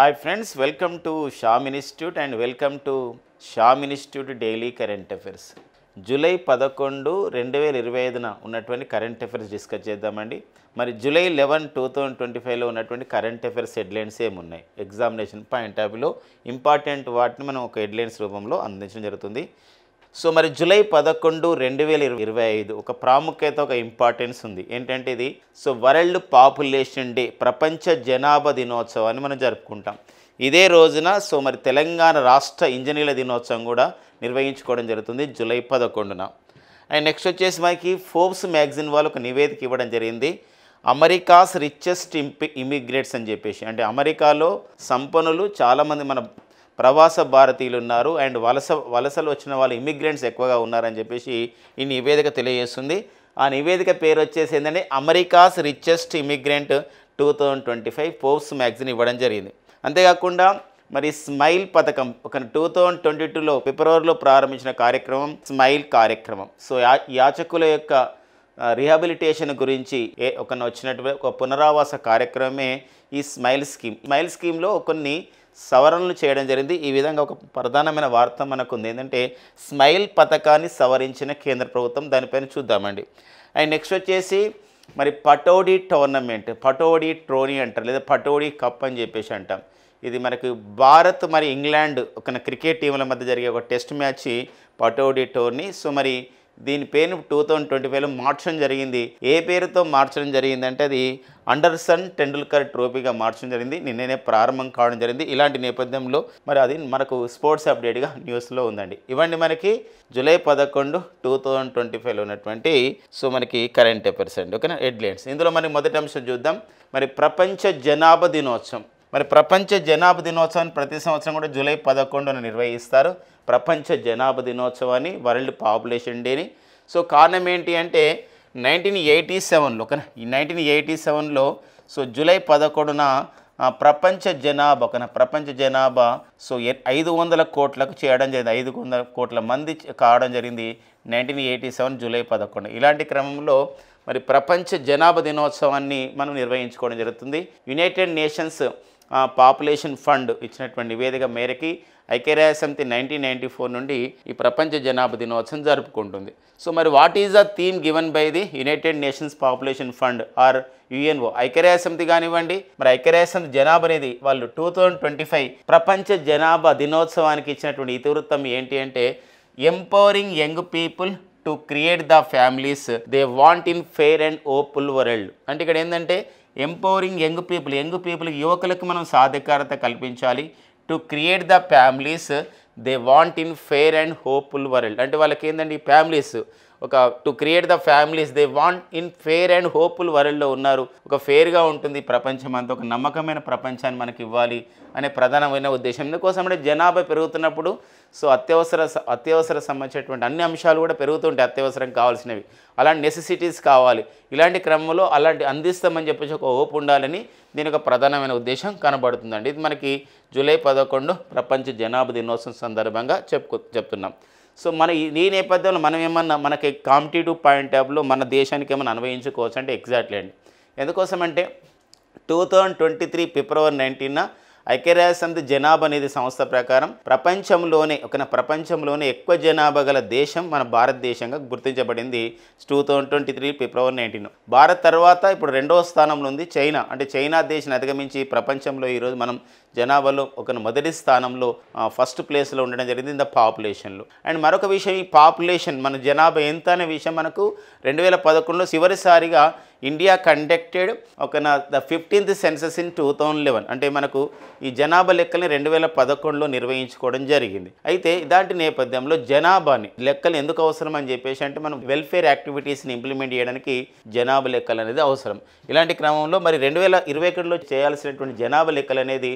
Hi friends, welcome to Sham Institute and welcome to Sham Institute Daily Current Affairs. July 11 2025న ఉన్నటువంటి current affairs discuss చేద్దామండి. మరి July 11 2025లో ఉన్నటువంటి current affairs headlines ఏమున్నాయి, examination point of వ్యూలో important వాటిని మనం ఒక హెడ్లైన్స్ రూపంలో అందించడం జరుగుతుంది. సో మరి జూలై 11 2025 ఒక ప్రాముఖ్యత, ఒక ఇంపార్టెన్స్ ఉంది. ఏంటంటే ఇది వరల్డ్ పాపులేషన్ డే, ప్రపంచ జనాభా దినోత్సవాన్ని మనం జరుపుకుంటాం. ఇదే రోజున మరి తెలంగాణ రాష్ట్ర ఇంజనీర్ల దినోత్సవం కూడా నిర్వహించుకోవడం జరుగుతుంది జూలై 11న. అండ్ నెక్స్ట్ వచ్చేసి మనకి ఫోర్బ్స్ మ్యాగజైన్ వాళ్ళు ఒక నివేదిక ఇవ్వడం జరిగింది. అమెరికాస్ రిచెస్ట్ ఇమిగ్రేట్స్ అని చెప్పేసి, అంటే అమెరికాలో సంపన్నులు చాలామంది మన ప్రవాస భారతీయులు ఉన్నారు అండ్ వలసలు వచ్చిన వాళ్ళు ఇమిగ్రెంట్స్ ఎక్కువగా ఉన్నారని చెప్పేసి ఈ నివేదిక తెలియజేస్తుంది. ఆ నివేదిక పేరు వచ్చేసి ఏంటంటే America's richest immigrant 2025 Forbes magazine ఇవ్వడం జరిగింది. అంతేకాకుండా మరి స్మైల్ పథకం ఒక 2022లో ఫిబ్రవరిలో ప్రారంభించిన కార్యక్రమం స్మైల్ కార్యక్రమం. యాచకుల యొక్క రిహాబిలిటేషన్ గురించి వచ్చినటువంటి ఒక పునరావాస కార్యక్రమమే ఈ స్మైల్ స్కీమ్. స్మైల్ స్కీమ్లో కొన్ని సవరణలు చేయడం జరిగింది. ఈ విధంగా ఒక ప్రధానమైన వార్త మనకు ఉంది, ఏంటంటే స్మైల్ పథకాన్ని సవరించిన కేంద్ర ప్రభుత్వం. దానిపైన చూద్దామండి. అండ్ నెక్స్ట్ వచ్చేసి మరి పటౌడీ టోర్నమెంట్, పటౌడీ ట్రోనీ అంటారు లేదా పటౌడీ కప్ అని చెప్పేసి అంటాం. ఇది మనకు భారత్ మరి ఇంగ్లాండ్ ఒక క్రికెట్ టీంల మధ్య జరిగే ఒక టెస్ట్ మ్యాచ్ పటౌడీ టోర్నీ. మరి దీని పేరును 2025లో మార్చడం జరిగింది. ఏ పేరుతో మార్చడం జరిగిందంటే అది అండర్సన్ టెండూల్కర్ ట్రోఫీగా మార్చడం జరిగింది. నిన్ననే ప్రారంభం కావడం జరిగింది. ఇలాంటి నేపథ్యంలో మరి అది మనకు స్పోర్ట్స్ అప్డేట్గా న్యూస్లో ఉందండి. ఇవన్నీ మనకి జూలై 11 2025లో ఉన్నటువంటి మనకి కరెంట్ అఫైర్స్ అండి. ఓకేనా, హెడ్లైన్స్. ఇందులో మనకి మొదటి అంశం చూద్దాం. మరి ప్రపంచ జనాభా దినోత్సవం. మరి ప్రపంచ జనాభా దినోత్సవాన్ని ప్రతి సంవత్సరం కూడా జూలై 11న నిర్వహిస్తారు. ప్రపంచ జనాభా దినోత్సవాన్ని, వరల్డ్ పాపులేషన్ డేని. కారణం ఏంటి అంటే 1987లో ఈ 1987లో జూలై 11న ప్రపంచ జనాభా 500 కోట్లకు చేయడం జరిగింది. 500 కోట్ల మంది కావడం జరిగింది 1987 జూలై 11. ఇలాంటి క్రమంలో మరి ప్రపంచ జనాభా దినోత్సవాన్ని మనం నిర్వహించుకోవడం జరుగుతుంది. యునైటెడ్ నేషన్స్ పాపులేషన్ ఫండ్ ఇచ్చినటువంటి నివేదిక మేరకి ఐక్యరాజ్యసమితి 1994 నుండి ఈ ప్రపంచ జనాభా దినోత్సవం జరుపుకుంటుంది. మరి what is the theme given by the United nations population fund are UNO? ఐక్యరాజ్యసమితి కానివ్వండి, మరి ఐక్యరాజ్యసమితి జనాభా అనేది వాళ్ళు 2025 ప్రపంచ జనాభా దినోత్సవానికి ఇచ్చినటువంటి ఇతివృత్తం ఏంటి అంటే empowering young people to create the families they want in fair and hopeful world. అంటే ఇక్కడ ఏంటంటే ఎంపవరింగ్ యంగ్ పీపుల్ యువకులకు మనం సాధికారత కల్పించాలి. To create the families they want in fair and hopeful world. అంటే వాళ్ళకి ఏంటంటే ఈ families to create the families they want in fair and hopeful వరల్డ్లో ఉన్నారు. ఒక ఫెయిర్గా ఉంటుంది ప్రపంచం అంతా, ఒక నమ్మకమైన ప్రపంచాన్ని మనకి ఇవ్వాలి అనే ప్రధానమైన ఉద్దేశం. ఇందుకోసం అంటే జనాభా పెరుగుతున్నప్పుడు అత్యవసర సంబంధించినటువంటి అన్ని అంశాలు కూడా పెరుగుతుంటాయి. అత్యవసరం కావాల్సినవి, అలాంటి నెసెసిటీస్ కావాలి. ఇలాంటి క్రమంలో అలాంటి అందిస్తామని చెప్పేసి ఒక హోప్ ఉండాలని దీని ఒక ప్రధానమైన ఉద్దేశం కనబడుతుందండి. ఇది మనకి జూలై 11 ప్రపంచ జనాభా దినోత్సవం సందర్భంగా చెప్తున్నాం. మన ఈ నేపథ్యంలో మనం ఏమన్నా మనకి కాంపిటేటివ్ పాయింట్ ఆఫ్ వ్యూలో మన దేశానికి ఏమైనా అన్వయించుకోవచ్చు అంటే ఎగ్జాక్ట్లీ అండి. ఎందుకోసం అంటే 2023 ఫిబ్రవరి 19న ఐక్యరాజ్యసమితి జనాభా నిధి సంస్థ ప్రకారం ప్రపంచంలోనే ఎక్కువ జనాభా గల దేశం మన భారతదేశంగా గుర్తించబడింది 2023 ఫిబ్రవరి 19. భారత్ తర్వాత ఇప్పుడు 2వ స్థానంలో ఉంది చైనా. అంటే చైనా దేశాన్ని అధిగమించి ప్రపంచంలో ఈరోజు మనం జనాభాలో మొదటి స్థానంలో ఫస్ట్ ప్లేస్లో ఉండడం జరిగింది ఇన్ ద పాపులేషన్లో. అండ్ మరొక విషయం, ఈ పాపులేషన్ మన జనాభా ఎంత అనే విషయం మనకు 2011లో చివరిసారిగా India conducted the 15th census in 2011. అంటే మనకు ఈ జనాభా లెక్కల్ని 2011లో నిర్వహించుకోవడం జరిగింది. అయితే ఇలాంటి నేపథ్యంలో జనాభాని లెక్కలు ఎందుకు అవసరం అని చెప్పేసి అంటే మనం వెల్ఫేర్ యాక్టివిటీస్ని ఇంప్లిమెంట్ చేయడానికి జనాభా లెక్కలు అనేది అవసరం. ఇలాంటి క్రమంలో మరి 2021లో చేయాల్సినటువంటి జనాభా లెక్కలు అనేది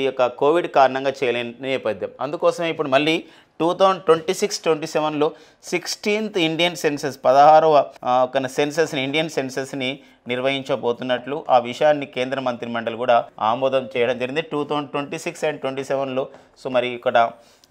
ఈ యొక్క కోవిడ్ కారణంగా చేయలేని నేపథ్యం. అందుకోసమే ఇప్పుడు మళ్ళీ 2026-27లో 16th ఇండియన్ సెన్సస్ 16వ ఇండియన్ సెన్సస్ని నిర్వహించబోతున్నట్లు ఆ విషయాన్ని కేంద్ర మంత్రిమండలి కూడా ఆమోదం చేయడం జరిగింది 2026 and 27లో. మరి ఇక్కడ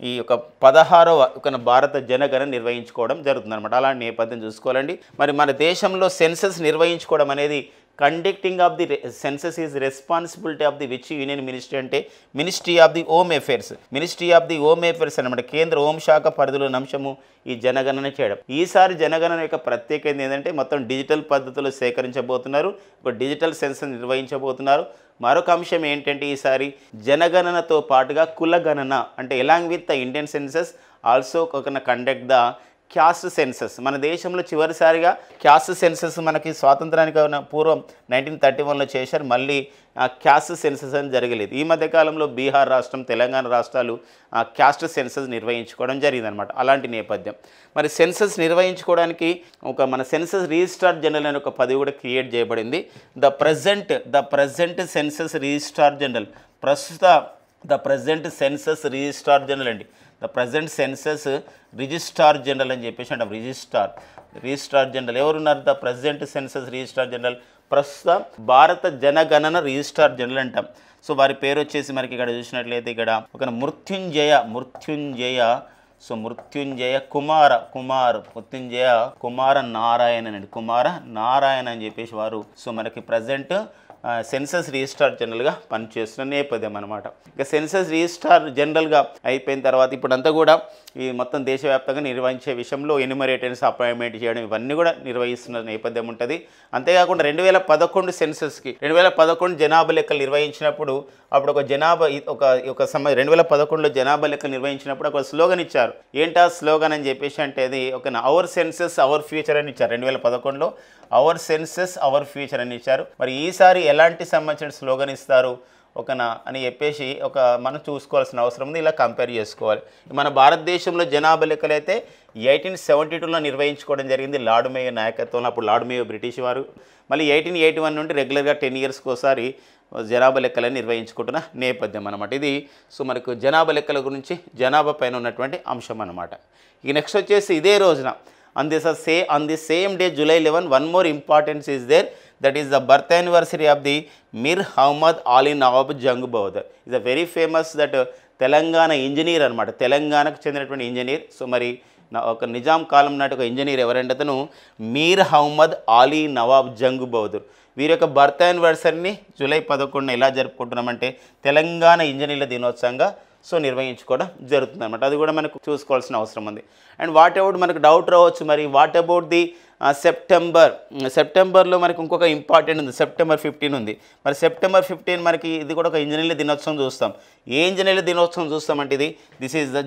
ఈ యొక్క 16వ భారత జనగణన నిర్వహించుకోవడం జరుగుతుంది అనమాట. అలాంటి నేపథ్యం చూసుకోవాలండి. మరి మన దేశంలో సెన్సస్ నిర్వహించుకోవడం అనేది conducting of the census is responsibility of the which union ministry అంటే ministry of the home affairs. Ministry of the home affairs అనమాట, కేంద్ర హోంశాఖ పరిధిలోని అంశము ఈ జనగణన చేయడం. ఈసారి జనగణన యొక్క ప్రత్యేకత ఏంటంటే మొత్తం డిజిటల్ పద్ధతిలో సేకరించబోతున్నారు, ఒక డిజిటల్ సెన్సస్ నిర్వహించబోతున్నారు. మరొక అంశం ఏంటంటే ఈసారి జనగణనతో పాటుగా కులగణన అంటే along with the Indian census also conduct the cast census. మన దేశంలో చివరిసారిగా క్యాస్ట్ సెన్సస్ మనకి స్వాతంత్రానికి పూర్వం 1931లో చేశారు. మళ్ళీ క్యాస్ట్ సెన్సస్ అని జరగలేదు. ఈ మధ్యకాలంలో బీహార్ రాష్ట్రం, తెలంగాణ రాష్ట్రాలు క్యాస్ట్ సెన్సస్ నిర్వహించుకోవడం జరిగిందనమాట. అలాంటి నేపథ్యం మరి సెన్సస్ నిర్వహించుకోవడానికి మన సెన్సస్ రిజిస్ట్రార్ జనరల్ అనే ఒక పదవి కూడా క్రియేట్ చేయబడింది. The present census registrar general, the present census registrar general అండి. The present census registrar general అని చెప్పేసి అంటాం. రిజిస్ట్రార్ జనరల్ ఎవరున్నారు? The present census registrar general, ప్రస్తుత భారత జనగణన రిజిస్ట్రార్ జనరల్ అంటాం. సో వారి పేరు వచ్చేసి మనకి ఇక్కడ చూసినట్లయితే ఇక్కడ ఒక మృత్యుంజయ కుమార నారాయణ అండి, కుమార నారాయణ అని చెప్పేసి వారు సో మనకి ప్రజెంట్ సెన్సస్ రిజిస్ట్రార్ జనరల్గా పనిచేస్తున్న నేపథ్యం అనమాట. ఇక సెన్సస్ రిజిస్ట్రార్ జనరల్గా అయిపోయిన తర్వాత ఇప్పుడంతా కూడా ఈ మొత్తం దేశవ్యాప్తంగా నిర్వహించే విషయంలో ఎన్యుమరేటర్స్ అపాయింట్మెంట్ చేయడం ఇవన్నీ కూడా నిర్వహిస్తున్న నేపథ్యం ఉంటుంది. అంతేకాకుండా 2011 సెన్సస్కి 2011 జనాభా లెక్కలు నిర్వహించినప్పుడు అప్పుడు ఒక జనాభా ఒక సమయం 2011లో జనాభా లెక్కలు నిర్వహించినప్పుడు ఒక స్లోగన్ ఇచ్చారు. ఏంటా స్లోగన్ అని చెప్పేసి అంటే అది ఒక అవర్ సెన్సస్ అవర్ ఫ్యూచర్ అని ఇచ్చారు. 2011లో అవర్ సెన్సస్ అవర్ ఫ్యూచర్ అని ఇచ్చారు. మరి ఈసారి ఎలాంటి సంబంధించిన స్లోగన్ ఇస్తారు అని చెప్పేసి మనం చూసుకోవాల్సిన అవసరం ఉంది. ఇలా కంపేర్ చేసుకోవాలి. మన భారతదేశంలో జనాభా లెక్కలు అయితే 1872లో నిర్వహించుకోవడం జరిగింది లార్డ్ మేయో నాయకత్వంలో. అప్పుడు లార్డ్ మేయో బ్రిటిష్ వారు. మళ్ళీ 1881 నుండి రెగ్యులర్గా 10 ఇయర్స్కి ఒకసారి జనాభా లెక్కలను నిర్వహించుకుంటున్న నేపథ్యం అనమాట. ఇది సో మనకు జనాభా లెక్కల గురించి జనాభా పైన ఉన్నటువంటి అంశం అనమాట. ఇక నెక్స్ట్ వచ్చేసి ఇదే రోజున on the same day July 11 one more importance is there, that is the birth anniversary of the Mir Ahmad Ali Nawab Jung Bahadar. is a very famous that Telangana engineer అనమాట, తెలంగాణకు చెందినటువంటి ఇంజనీర్. సో మరి ఒక నిజాం కాలం నాటి ఒక engineer ఎవరంటే అతను మీర్ అహ్మద్ అలీ నవాబ్ జంగ్ బహదూర్. వీరి యొక్క బర్త్ యానివర్సరీని జూలై 11 ఎలా జరుపుకుంటున్నామంటే తెలంగాణ ఇంజనీర్ల దినోత్సవంగా సో నిర్వహించుకోవడం జరుగుతుంది అనమాట. అది కూడా మనకు చూసుకోవాల్సిన అవసరం ఉంది. అండ్ వాట్ అబౌట్ మనకు డౌట్ రావచ్చు, మరి వాట్ అబౌట్ ది సెప్టెంబర్లో మనకి ఇంకొక ఇంపార్టెంట్ ఉంది, సెప్టెంబర్ 15 ఉంది. మరి సెప్టెంబర్ 15 మనకి ఇది కూడా ఒక ఇంజనీర్ల దినోత్సవం చూస్తాం. ఏ ఇంజనీర్ల దినోత్సవం చూస్తామంటే this is the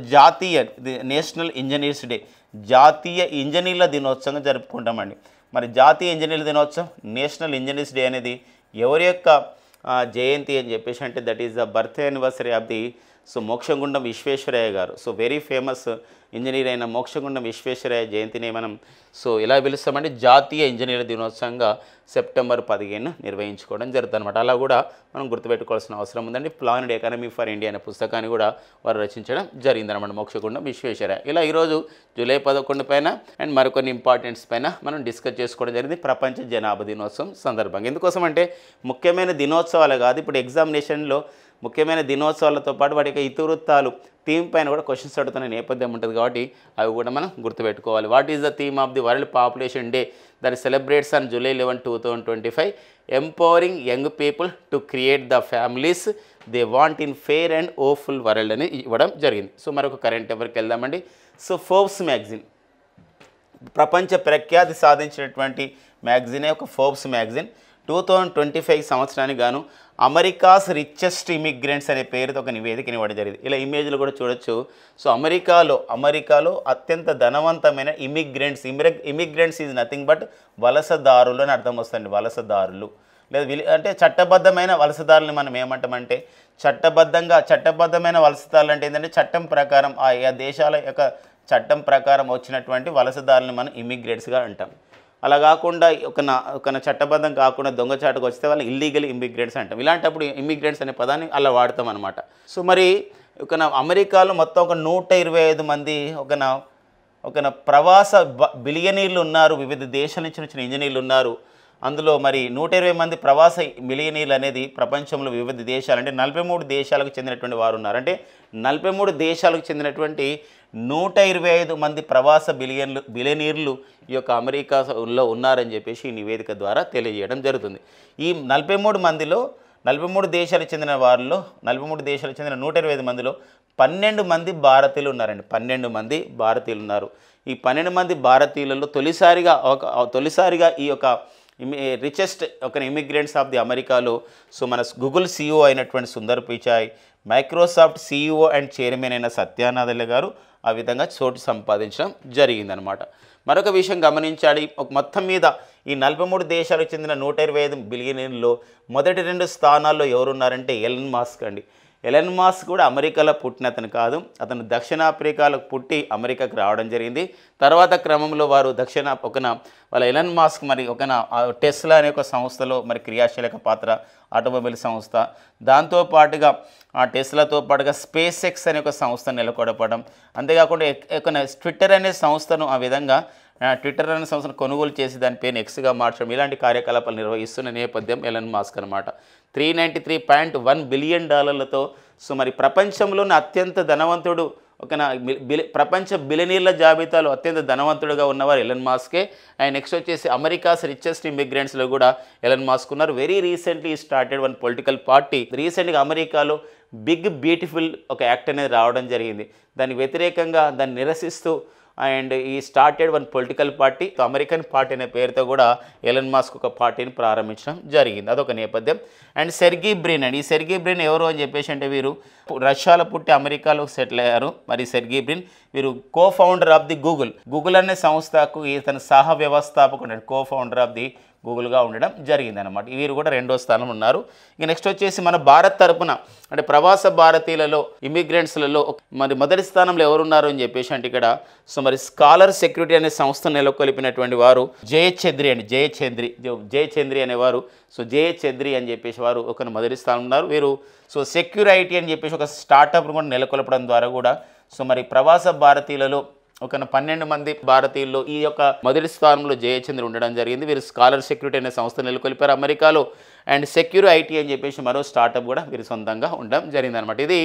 national engineers day, జాతీయ ఇంజనీర్ల దినోత్సవంగా జరుపుకుంటామండి. మరి జాతీయ ఇంజనీర్ల దినోత్సవం, నేషనల్ ఇంజనీర్స్ డే అనేది ఎవరి యొక్క జయంతి అని చెప్పేసి అంటే that is the birth anniversary of the Mokshagundam Visvesvaraya garu. So very famous engineer అయిన మోక్షగుండం విశ్వేశ్వరయ్య జయంతిని మనం ఎలా పిలుస్తామంటే జాతీయ ఇంజనీర్ల దినోత్సవంగా సెప్టెంబర్ 15 నిర్వహించుకోవడం జరుగుతుంది అనమాట. అలా కూడా మనం గుర్తుపెట్టుకోవాల్సిన అవసరం ఉందండి. ప్లానెడ్ ఎకానమీ ఫర్ ఇండియా అనే పుస్తకాన్ని కూడా వారు రచించడం జరిగిందనమాట, మోక్షగుండం విశ్వేశ్వరయ్య. ఇలా ఈరోజు జూలై 11 పైన అండ్ మరికొన్ని ఇంపార్టెంట్స్ పైన మనం డిస్కస్ చేసుకోవడం జరిగింది ప్రపంచ జనాభా దినోత్సవం సందర్భంగా. ఎందుకోసం అంటే ముఖ్యమైన దినోత్సవాలు కాదు, ఇప్పుడు ఎగ్జామినేషన్లో ముఖ్యమైన దినోత్సవాలతో పాటు వాటి యొక్క ఇతివృత్తాలు థీమ్ పైన కూడా క్వశ్చన్స్ అడుగుతున్న నేపథ్యం ఉంటుంది కాబట్టి అవి కూడా మనం గుర్తుపెట్టుకోవాలి. What is the theme of the world population day that celebrates on July 11, 2025? Empowering young people to create the families they want in fair and hopeful world అని ఇవ్వడం జరిగింది. సో మరొక కరెంట్ అఫైర్కి వెళ్దామండి. సో ఫోర్బ్స్ మ్యాగజైన్ ప్రపంచ ప్రఖ్యాతి సాధించినటువంటి మ్యాగజైనే ఒక Forbes magazine 2025 సంవత్సరానికి గాను అమెరికాస్ రిచెస్ట్ ఇమిగ్రెంట్స్ అనే పేరుతో ఒక నివేదికని ఇవ్వడం జరిగింది. ఇలా ఇమేజ్లు కూడా చూడొచ్చు. సో అమెరికాలో అత్యంత ధనవంతమైన ఇమిగ్రెంట్స్ ఈజ్ నథింగ్ బట్ వలసదారులు అని అర్థం వస్తుంది. వలసదారులు లేదా అంటే చట్టబద్ధమైన వలసదారులని మనం ఏమంటామంటే చట్టబద్ధమైన వలసదారులు అంటే ఏంటంటే చట్టం ప్రకారం ఆ దేశాల యొక్క చట్టం ప్రకారం వచ్చినటువంటి వలసదారులని మనం ఇమిగ్రెంట్స్గా అంటాం. అలా కాకుండా ఒక చట్టబద్ధం కాకుండా దొంగచాటుకు వస్తే వాళ్ళు ఇల్లీగల్ ఇమిగ్రెంట్స్ అంటాం. ఇలాంటప్పుడు ఇమిగ్రెంట్స్ అనే పదాన్ని అలా వాడతాం అనమాట. సో మరి అమెరికాలో మొత్తం ఒక 125 మంది ప్రవాస బిలియనీర్లు ఉన్నారు, వివిధ దేశాల నుంచి వచ్చిన ఇంజనీర్లు ఉన్నారు. అందులో మరి 120 మంది ప్రవాస మిలియనీర్లు అనేది ప్రపంచంలో వివిధ దేశాలు అంటే 43 దేశాలకు చెందినటువంటి వారు ఉన్నారు. అంటే 43 దేశాలకు చెందినటువంటి 125 మంది ప్రవాస బిలియనీర్లు ఈ యొక్క అమెరికాలో ఉన్నారని చెప్పేసి ఈ నివేదిక ద్వారా తెలియజేయడం జరుగుతుంది. ఈ 43 మందిలో 43 దేశాలకు చెందిన వారిలో 43 దేశాలకు చెందిన 125 మందిలో 12 మంది భారతీయులు ఉన్నారండి. 12 మంది భారతీయులు ఉన్నారు. ఈ 12 మంది భారతీయులలో తొలిసారిగా ఈ యొక్క రిచెస్ట్ ఒక ఇమిగ్రెంట్స్ ఆఫ్ ది అమెరికాలో సో మన గూగుల్ CEO అయినటువంటి Sundar Pichai, Microsoft CEO and chairman అయిన సత్యానాదెల్ల గారు ఆ విధంగా చోటు సంపాదించడం జరిగిందనమాట. మరొక విషయం గమనించాలి, ఒక మొత్తం మీద ఈ 43 దేశాలకు చెందిన 125 బిలియనీర్లో మొదటి 2 స్థానాల్లో ఎవరున్నారంటే ఎలన్ మస్క్ అండి. ఎలన్ మస్క్ కూడా అమెరికాలో పుట్టిన అతను కాదు, అతను దక్షిణాఫ్రికాలో పుట్టి అమెరికాకు రావడం జరిగింది. తర్వాత క్రమంలో వారు వాళ్ళ ఎలన్ మస్క్ మరి టెస్లా అనే ఒక సంస్థలో మరి క్రియాశీలక పాత్ర, ఆటోమొబైల్ సంస్థ, దాంతోపాటుగా ఆ టెస్లాతో పాటుగా స్పేస్ ఎక్స్ అనే ఒక సంస్థను నెలకొల్పడం, అంతేకాకుండా ట్విట్టర్ అనే సంస్థను ఆ విధంగా ట్విట్టర్ అనే సంస్థను కొనుగోలు చేసి దాని పేరుని ఎక్స్గా మార్చడం, ఇలాంటి కార్యకలాపాలు నిర్వహిస్తున్న నేపథ్యం ఎలన్ మస్క్ అనమాట. $393.1 బిలియన్ సో మరి ప్రపంచంలోని అత్యంత ధనవంతుడు ప్రపంచ బిలియనీర్ల జాబితాలో అత్యంత ధనవంతుడుగా ఉన్నవారు ఎలన్ మస్కే. అండ్ నెక్స్ట్ వచ్చేసి అమెరికాస్ రిచెస్ట్ ఇమిగ్రెంట్స్లో కూడా ఎలన్ మస్క్ ఉన్నారు. Very recently started one political party. రీసెంట్గా అమెరికాలో బిగ్ బ్యూటిఫుల్ ఒక యాక్ట్ అనేది రావడం జరిగింది. దానికి వ్యతిరేకంగా దాన్ని నిరసిస్తూ అండ్ ఈ started one political party, American party అనే పేరుతో కూడా ఎలన్ మస్క్ ఒక పార్టీని ప్రారంభించడం జరిగింది. అదొక నేపథ్యం. అండ్ సెర్గీ బ్రిన్ అండి, ఈ సెర్గీ బ్రిన్ ఎవరు అని చెప్పేసి అంటే వీరు రష్యాలో పుట్టి అమెరికాలో సెటిల్ అయ్యారు. మరి సెర్గీ బ్రిన్ వీరు కో-ఫౌండర్ ఆఫ్ ది గూగుల్ అనే సంస్థకు ఇతను సహ వ్యవస్థాపకుడు, కో-ఫౌండర్ ఆఫ్ ది గూగుల్గా ఉండడం జరిగిందనమాట. వీరు కూడా 2వ స్థానంలో ఉన్నారు. ఇక నెక్స్ట్ వచ్చేసి మన భారత్ తరపున అంటే ప్రవాస భారతీయులలో ఇమిగ్రెంట్స్లలో మరి మొదటి స్థానంలో ఎవరున్నారు అని చెప్పేసి అంటే ఇక్కడ సో మరి స్కాలర్ సెక్యూరిటీ అనే సంస్థ నెలకొల్పినటువంటి వారు జయచంద్రి అనేవారు. సో జయచంద్రి అని చెప్పేసి వారు మొదటి స్థానంలో ఉన్నారు. వీరు సో సెక్యూర్ ఐటీ అని చెప్పేసి ఒక స్టార్టప్ కూడా నెలకొల్పడం ద్వారా కూడా సో మరి ప్రవాస భారతీయులలో 12 మంది భారతీయుల్లో ఈ యొక్క మొదటి స్థానంలో జయచంద్ర ఉండడం జరిగింది. వీరు స్కాలర్ సెక్యూరిటీ అనే సంస్థ నెలకొల్పారు అమెరికాలో. అండ్ సెక్యూర్ ఐటీ అని చెప్పేసి మరో స్టార్టప్ కూడా వీరు సొంతంగా ఉండడం జరిగిందనమాట. ఇది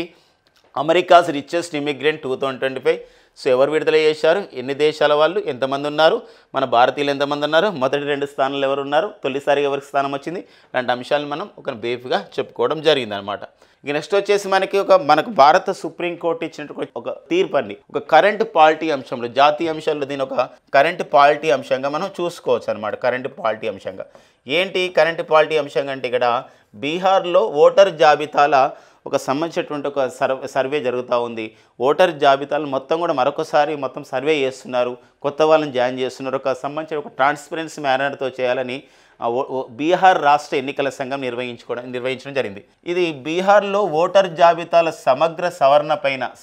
అమెరికాస్ రిచెస్ట్ ఇమిగ్రెంట్ 2025. సో ఎవరు విడుదల చేశారు, ఎన్ని దేశాల వాళ్ళు, ఎంతమంది ఉన్నారు, మన భారతీయులు ఎంతమంది ఉన్నారు, మొదటి 2 స్థానాలు ఎవరు ఉన్నారు, తొలిసారిగా ఎవరికి స్థానం వచ్చింది, ఇలాంటి అంశాలను మనం బ్రీఫ్గా చెప్పుకోవడం జరిగిందనమాట. ఇక నెక్స్ట్ వచ్చేసి మనకు భారత సుప్రీంకోర్టు ఇచ్చినటువంటి ఒక తీర్పు అండి, ఒక కరెంట్ పాలిటీ అంశంలో, జాతీయ అంశాల్లో దీని ఒక కరెంట్ పాలిటీ అంశంగా మనం చూసుకోవచ్చు అనమాట. కరెంట్ పాలిటీ అంశంగా ఏంటి కరెంట్ పాలిటీ అంశంగా అంటే ఇక్కడ బీహార్లో ఓటర్ జాబితాల సంబంధించినటువంటి ఒక సర్వే జరుగుతూ ఉంది. ఓటర్ జాబితాలు మొత్తం కూడా మరొకసారి సర్వే చేస్తున్నారు, కొత్త వాళ్ళని జాయిన్ చేస్తున్నారు. సంబంధించిన ఒక ట్రాన్స్పరెన్సీ మేనర్తో చేయాలని బీహార్ రాష్ట్ర ఎన్నికల సంఘం నిర్వహించడం జరిగింది. ఇది బీహార్లో ఓటర్ జాబితాల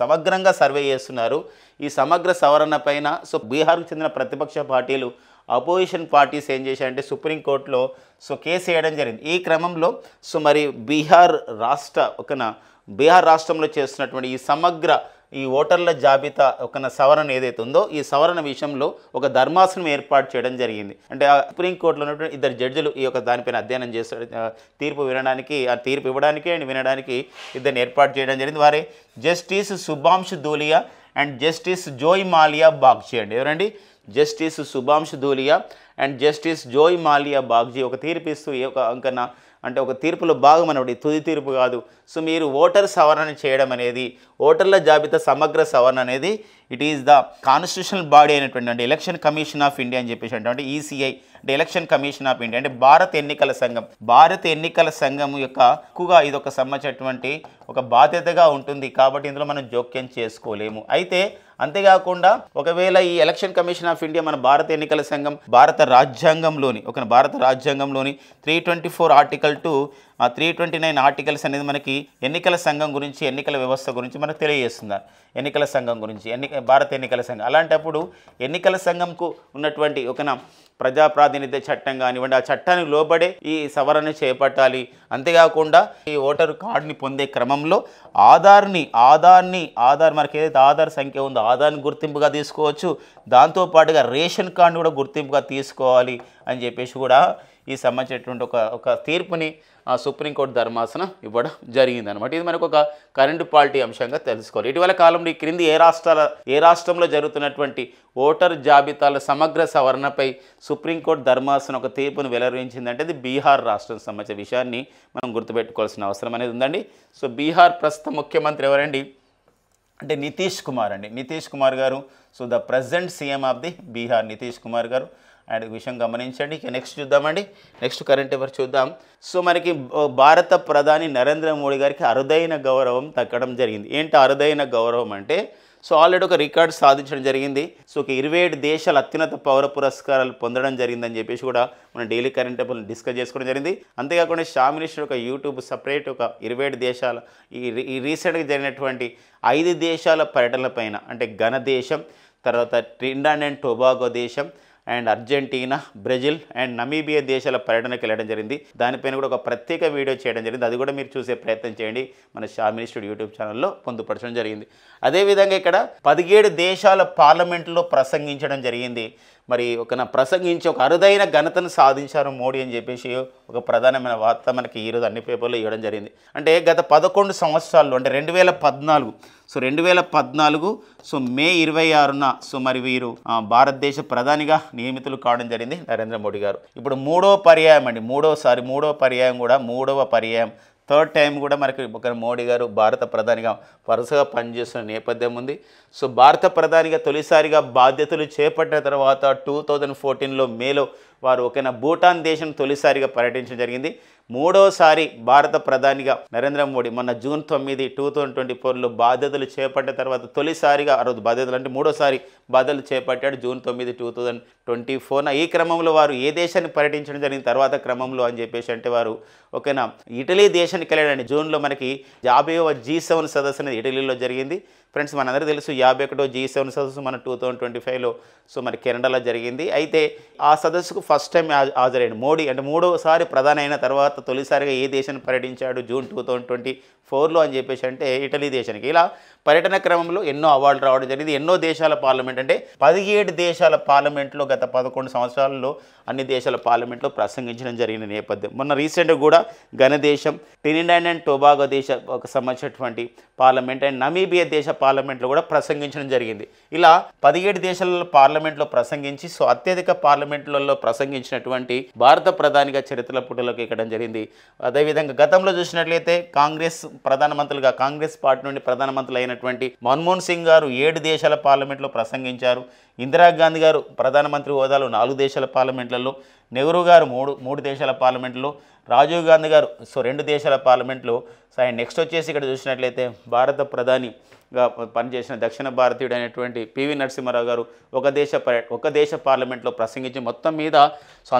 సమగ్రంగా సర్వే చేస్తున్నారు. ఈ సమగ్ర సవరణ పైన సో బీహార్కు చెందిన ప్రతిపక్ష పార్టీలు, అపోజిషన్ పార్టీస్ ఏం చేశాయంటే సుప్రీంకోర్టులో సో కేసు వేయడం జరిగింది. ఈ క్రమంలో సో మరి బీహార్ రాష్ట్రంలో చేస్తున్నటువంటి ఈ సమగ్ర ఈ ఓటర్ల జాబితా సవరణ ఏదైతే ఉందో ఈ సవరణ విషయంలో ఒక ధర్మాసనం ఏర్పాటు చేయడం జరిగింది. అంటే సుప్రీంకోర్టులో ఉన్నటువంటి 2 జడ్జిలు ఈ దానిపైన అధ్యయనం చేస్తారు, తీర్పు ఇవ్వడానికి అండ్ వినడానికి 2 ఏర్పాటు చేయడం జరిగింది. వారే justice Shubhanshu Dhulia and justice Joymalya Bagchi అండి. ఎవరండి? Justice Shubhanshu Dhulia and justice Joymalya Bagchi ఒక తీర్పు ఇస్తూ అంటే ఒక తీర్పులో భాగం అనమాట, తుది తీర్పు కాదు. సో మీరు ఓటర్ సవరణ చేయడం అనేది, ఓటర్ల జాబితా సమగ్ర సవరణ అనేది it is the constitutional body అయినటువంటి అంటే ఎలక్షన్ కమిషన్ ఆఫ్ ఇండియా అని చెప్పేసి అంటే ఈసీఐ అంటే ఎలక్షన్ కమిషన్ ఆఫ్ ఇండియా అంటే భారత ఎన్నికల సంఘం యొక్క హక్కుగా ఇది సంబంధించినటువంటి ఒక బాధ్యతగా ఉంటుంది. కాబట్టి ఇందులో మనం జోక్యం చేసుకోలేము. అయితే అంతేకాకుండా ఒకవేళ ఈ ఎలక్షన్ కమిషన్ ఆఫ్ ఇండియా మన భారత ఎన్నికల సంఘం భారత రాజ్యాంగంలోని 324 ఆర్టికల్ టు 329 ఆర్టికల్స్ అనేది మనకి ఎన్నికల సంఘం గురించి, ఎన్నికల వ్యవస్థ గురించి మనకు తెలియజేస్తున్నారు. ఎన్నికల సంఘం గురించి భారత ఎన్నికల సంఘం అలాంటప్పుడు ఎన్నికల సంఘంకు ఉన్నటువంటి ప్రజా ప్రాతినిధ్య చట్టం కానివ్వండి, ఆ చట్టానికి లోబడే ఈ సవరణ చేపట్టాలి. అంతేకాకుండా ఈ ఓటరు కార్డుని పొందే క్రమంలో ఆధార్ మనకి ఏదైతే ఆధార్ సంఖ్య ఉందో ఆధార్ని గుర్తింపుగా తీసుకోవచ్చు. దాంతోపాటుగా రేషన్ కార్డుని కూడా గుర్తింపుగా తీసుకోవాలి అని చెప్పేసి కూడా ఈ సంబంధించినటువంటి ఒక తీర్పుని సుప్రీంకోర్టు ధర్మాసనం ఇవ్వడం జరిగిందనమాట. ఇది మనకు ఒక కరెంట్ పాలిటీ అంశంగా తెలుసుకోవాలి. ఇటీవల కాలంలో ఈ క్రింది ఏ రాష్ట్రంలో జరుగుతున్నటువంటి ఓటర్ జాబితాల సమగ్ర సవరణపై సుప్రీంకోర్టు ధర్మాసనం ఒక తీర్పును వెలువరించిందంటే అది బీహార్ రాష్ట్రం సంబంధించిన విషయాన్ని మనం గుర్తుపెట్టుకోవాల్సిన అవసరం అనేది ఉందండి. సో బీహార్ ప్రస్తుత ముఖ్యమంత్రి ఎవరండి అంటే నితీష్ కుమార్ అండి. నితీష్ కుమార్ గారు so the present CM of the Bihar Nitish Kumar గారు. అండ్ విషయం గమనించండి. ఇక నెక్స్ట్ చూద్దామండి. నెక్స్ట్ కరెంట్ అఫైర్ చూద్దాం. సో మనకి భారత ప్రధాని నరేంద్ర మోడీ గారికి అరుదైన గౌరవం దక్కడం జరిగింది. ఏంటి అరుదైన గౌరవం అంటే సో ఆల్రెడీ ఒక రికార్డు సాధించడం జరిగింది. సో ఒక 27 దేశాల అత్యున్నత పౌర పురస్కారాలు పొందడం జరిగిందని చెప్పేసి కూడా మనం డైలీ కరెంట్ అఫైర్లు డిస్కస్ చేసుకోవడం జరిగింది. అంతేకాకుండా షా మినిస్టర్ ఒక యూట్యూబ్ సపరేట్ ఒక 27 దేశాల ఈ రీసెంట్గా జరిగినటువంటి 5 దేశాల పర్యటనలపైన అంటే ఘన దేశం, తర్వాత ట్రినిడాడ్ అండ్ టొబాగో దేశం, and Argentina, Brazil and Namibia దేశాల పర్యటనకు వెళ్ళడం జరిగింది. దానిపైన కూడా ఒక ప్రత్యేక వీడియో చేయడం జరిగింది. అది కూడా మీరు చూసే ప్రయత్నం చేయండి. మన షా మినిస్టర్ యూట్యూబ్ ఛానల్లో పొందుపరచడం జరిగింది. అదేవిధంగా ఇక్కడ 17 దేశాల పార్లమెంట్లో ప్రసంగించడం జరిగింది. మరి ప్రసంగించి ఒక అరుదైన ఘనతను సాధించారు మోడీ అని చెప్పేసి ఒక ప్రధానమైన వార్త మనకి ఈరోజు అన్ని పేపర్లో ఇవ్వడం జరిగింది. అంటే గత 11 సంవత్సరాల్లో అంటే 2014 సో 2014 సో మే 26న సో మరి వీరు భారతదేశ ప్రధానిగా నియమితులు కావడం జరిగింది నరేంద్ర మోడీ గారు. ఇప్పుడు మూడో పర్యాయం థర్డ్ టైం కూడా మనకి ఒక మోడీ గారు భారత ప్రధానిగా వరుసగా పనిచేస్తున్న నేపథ్యం ఉంది. సో భారత ప్రధానిగా తొలిసారిగా బాధ్యతలు చేపట్టిన తర్వాత 2014లో మేలో వారు భూటాన్ దేశం తొలిసారిగా పర్యటించడం జరిగింది. మూడోసారి భారత ప్రధానిగా నరేంద్ర మోడీ మొన్న జూన్ 9, 2024లో బాధ్యతలు చేపట్టిన తర్వాత తొలిసారిగా ఆ రోజు బాధ్యతలు అంటే మూడోసారి బాధ్యతలు చేపట్టాడు జూన్ 9, 2024. ఈ క్రమంలో వారు ఏ దేశాన్ని పర్యటించడం జరిగిన తర్వాత క్రమంలో అని చెప్పేసి అంటే వారు ఇటలీ దేశానికి వెళ్ళాడండి. జూన్లో మనకి 50వ G7 సదస్సు అనేది ఇటలీలో జరిగింది. ఫ్రెండ్స్ మనందరూ తెలుసు 51వ G7 సదస్సు మన 2025లో సో మరి కెనడాలో జరిగింది. అయితే ఆ సదస్సుకు ఫస్ట్ టైం హాజరైన మోడీ అంటే మూడోసారి ప్రధాని అయిన తర్వాత తొలిసారిగా ఏ దేశాన్ని పర్యటించాడు జూన్ 2024లో అని చెప్పేసి అంటే ఇటలీ దేశానికి. ఇలా పర్యటన క్రమంలో ఎన్నో అవార్డులు రావడం జరిగింది. ఎన్నో దేశాల పార్లమెంట్ అంటే 17 దేశాల పార్లమెంట్లో గత 11 సంవత్సరాల్లో అన్ని దేశాల పార్లమెంట్లో ప్రసంగించడం జరిగిన నేపథ్యం. మొన్న రీసెంట్గా కూడా ఘన దేశం, ట్రినిడాడ్ అండ్ టొబాగో దేశ సంబంధించినటువంటి పార్లమెంట్ అండ్ నమీబియా దేశ పార్లమెంట్లో కూడా ప్రసంగించడం జరిగింది. ఇలా 17 దేశాల పార్లమెంట్లో ప్రసంగించి సో అత్యధిక పార్లమెంట్లలో ప్రసంగించినటువంటి భారత ప్రధానిగా చరిత్రల పుటలోకి ఎక్కడం జరిగింది. అదేవిధంగా గతంలో చూసినట్లయితే కాంగ్రెస్ పార్టీ నుండి ప్రధానమంత్రులు అయినటువంటి మన్మోహన్ సింగ్ గారు 7 దేశాల పార్లమెంట్లో ప్రసంగించారు. ఇందిరాగాంధీ గారు ప్రధానమంత్రి హోదాలో 4 దేశాల పార్లమెంట్లలో, నెహ్రూ గారు 3 దేశాల పార్లమెంట్లో, రాజీవ్ గాంధీ గారు సో 2 దేశాల పార్లమెంట్లో. సో ఆయన నెక్స్ట్ వచ్చేసి ఇక్కడ చూసినట్లయితే భారత ప్రధానిగా పనిచేసిన దక్షిణ భారతీయుడు అయినటువంటి పివి నరసింహారావు గారు ఒక దేశ పార్లమెంట్లో ప్రసంగించి మొత్తం మీద సో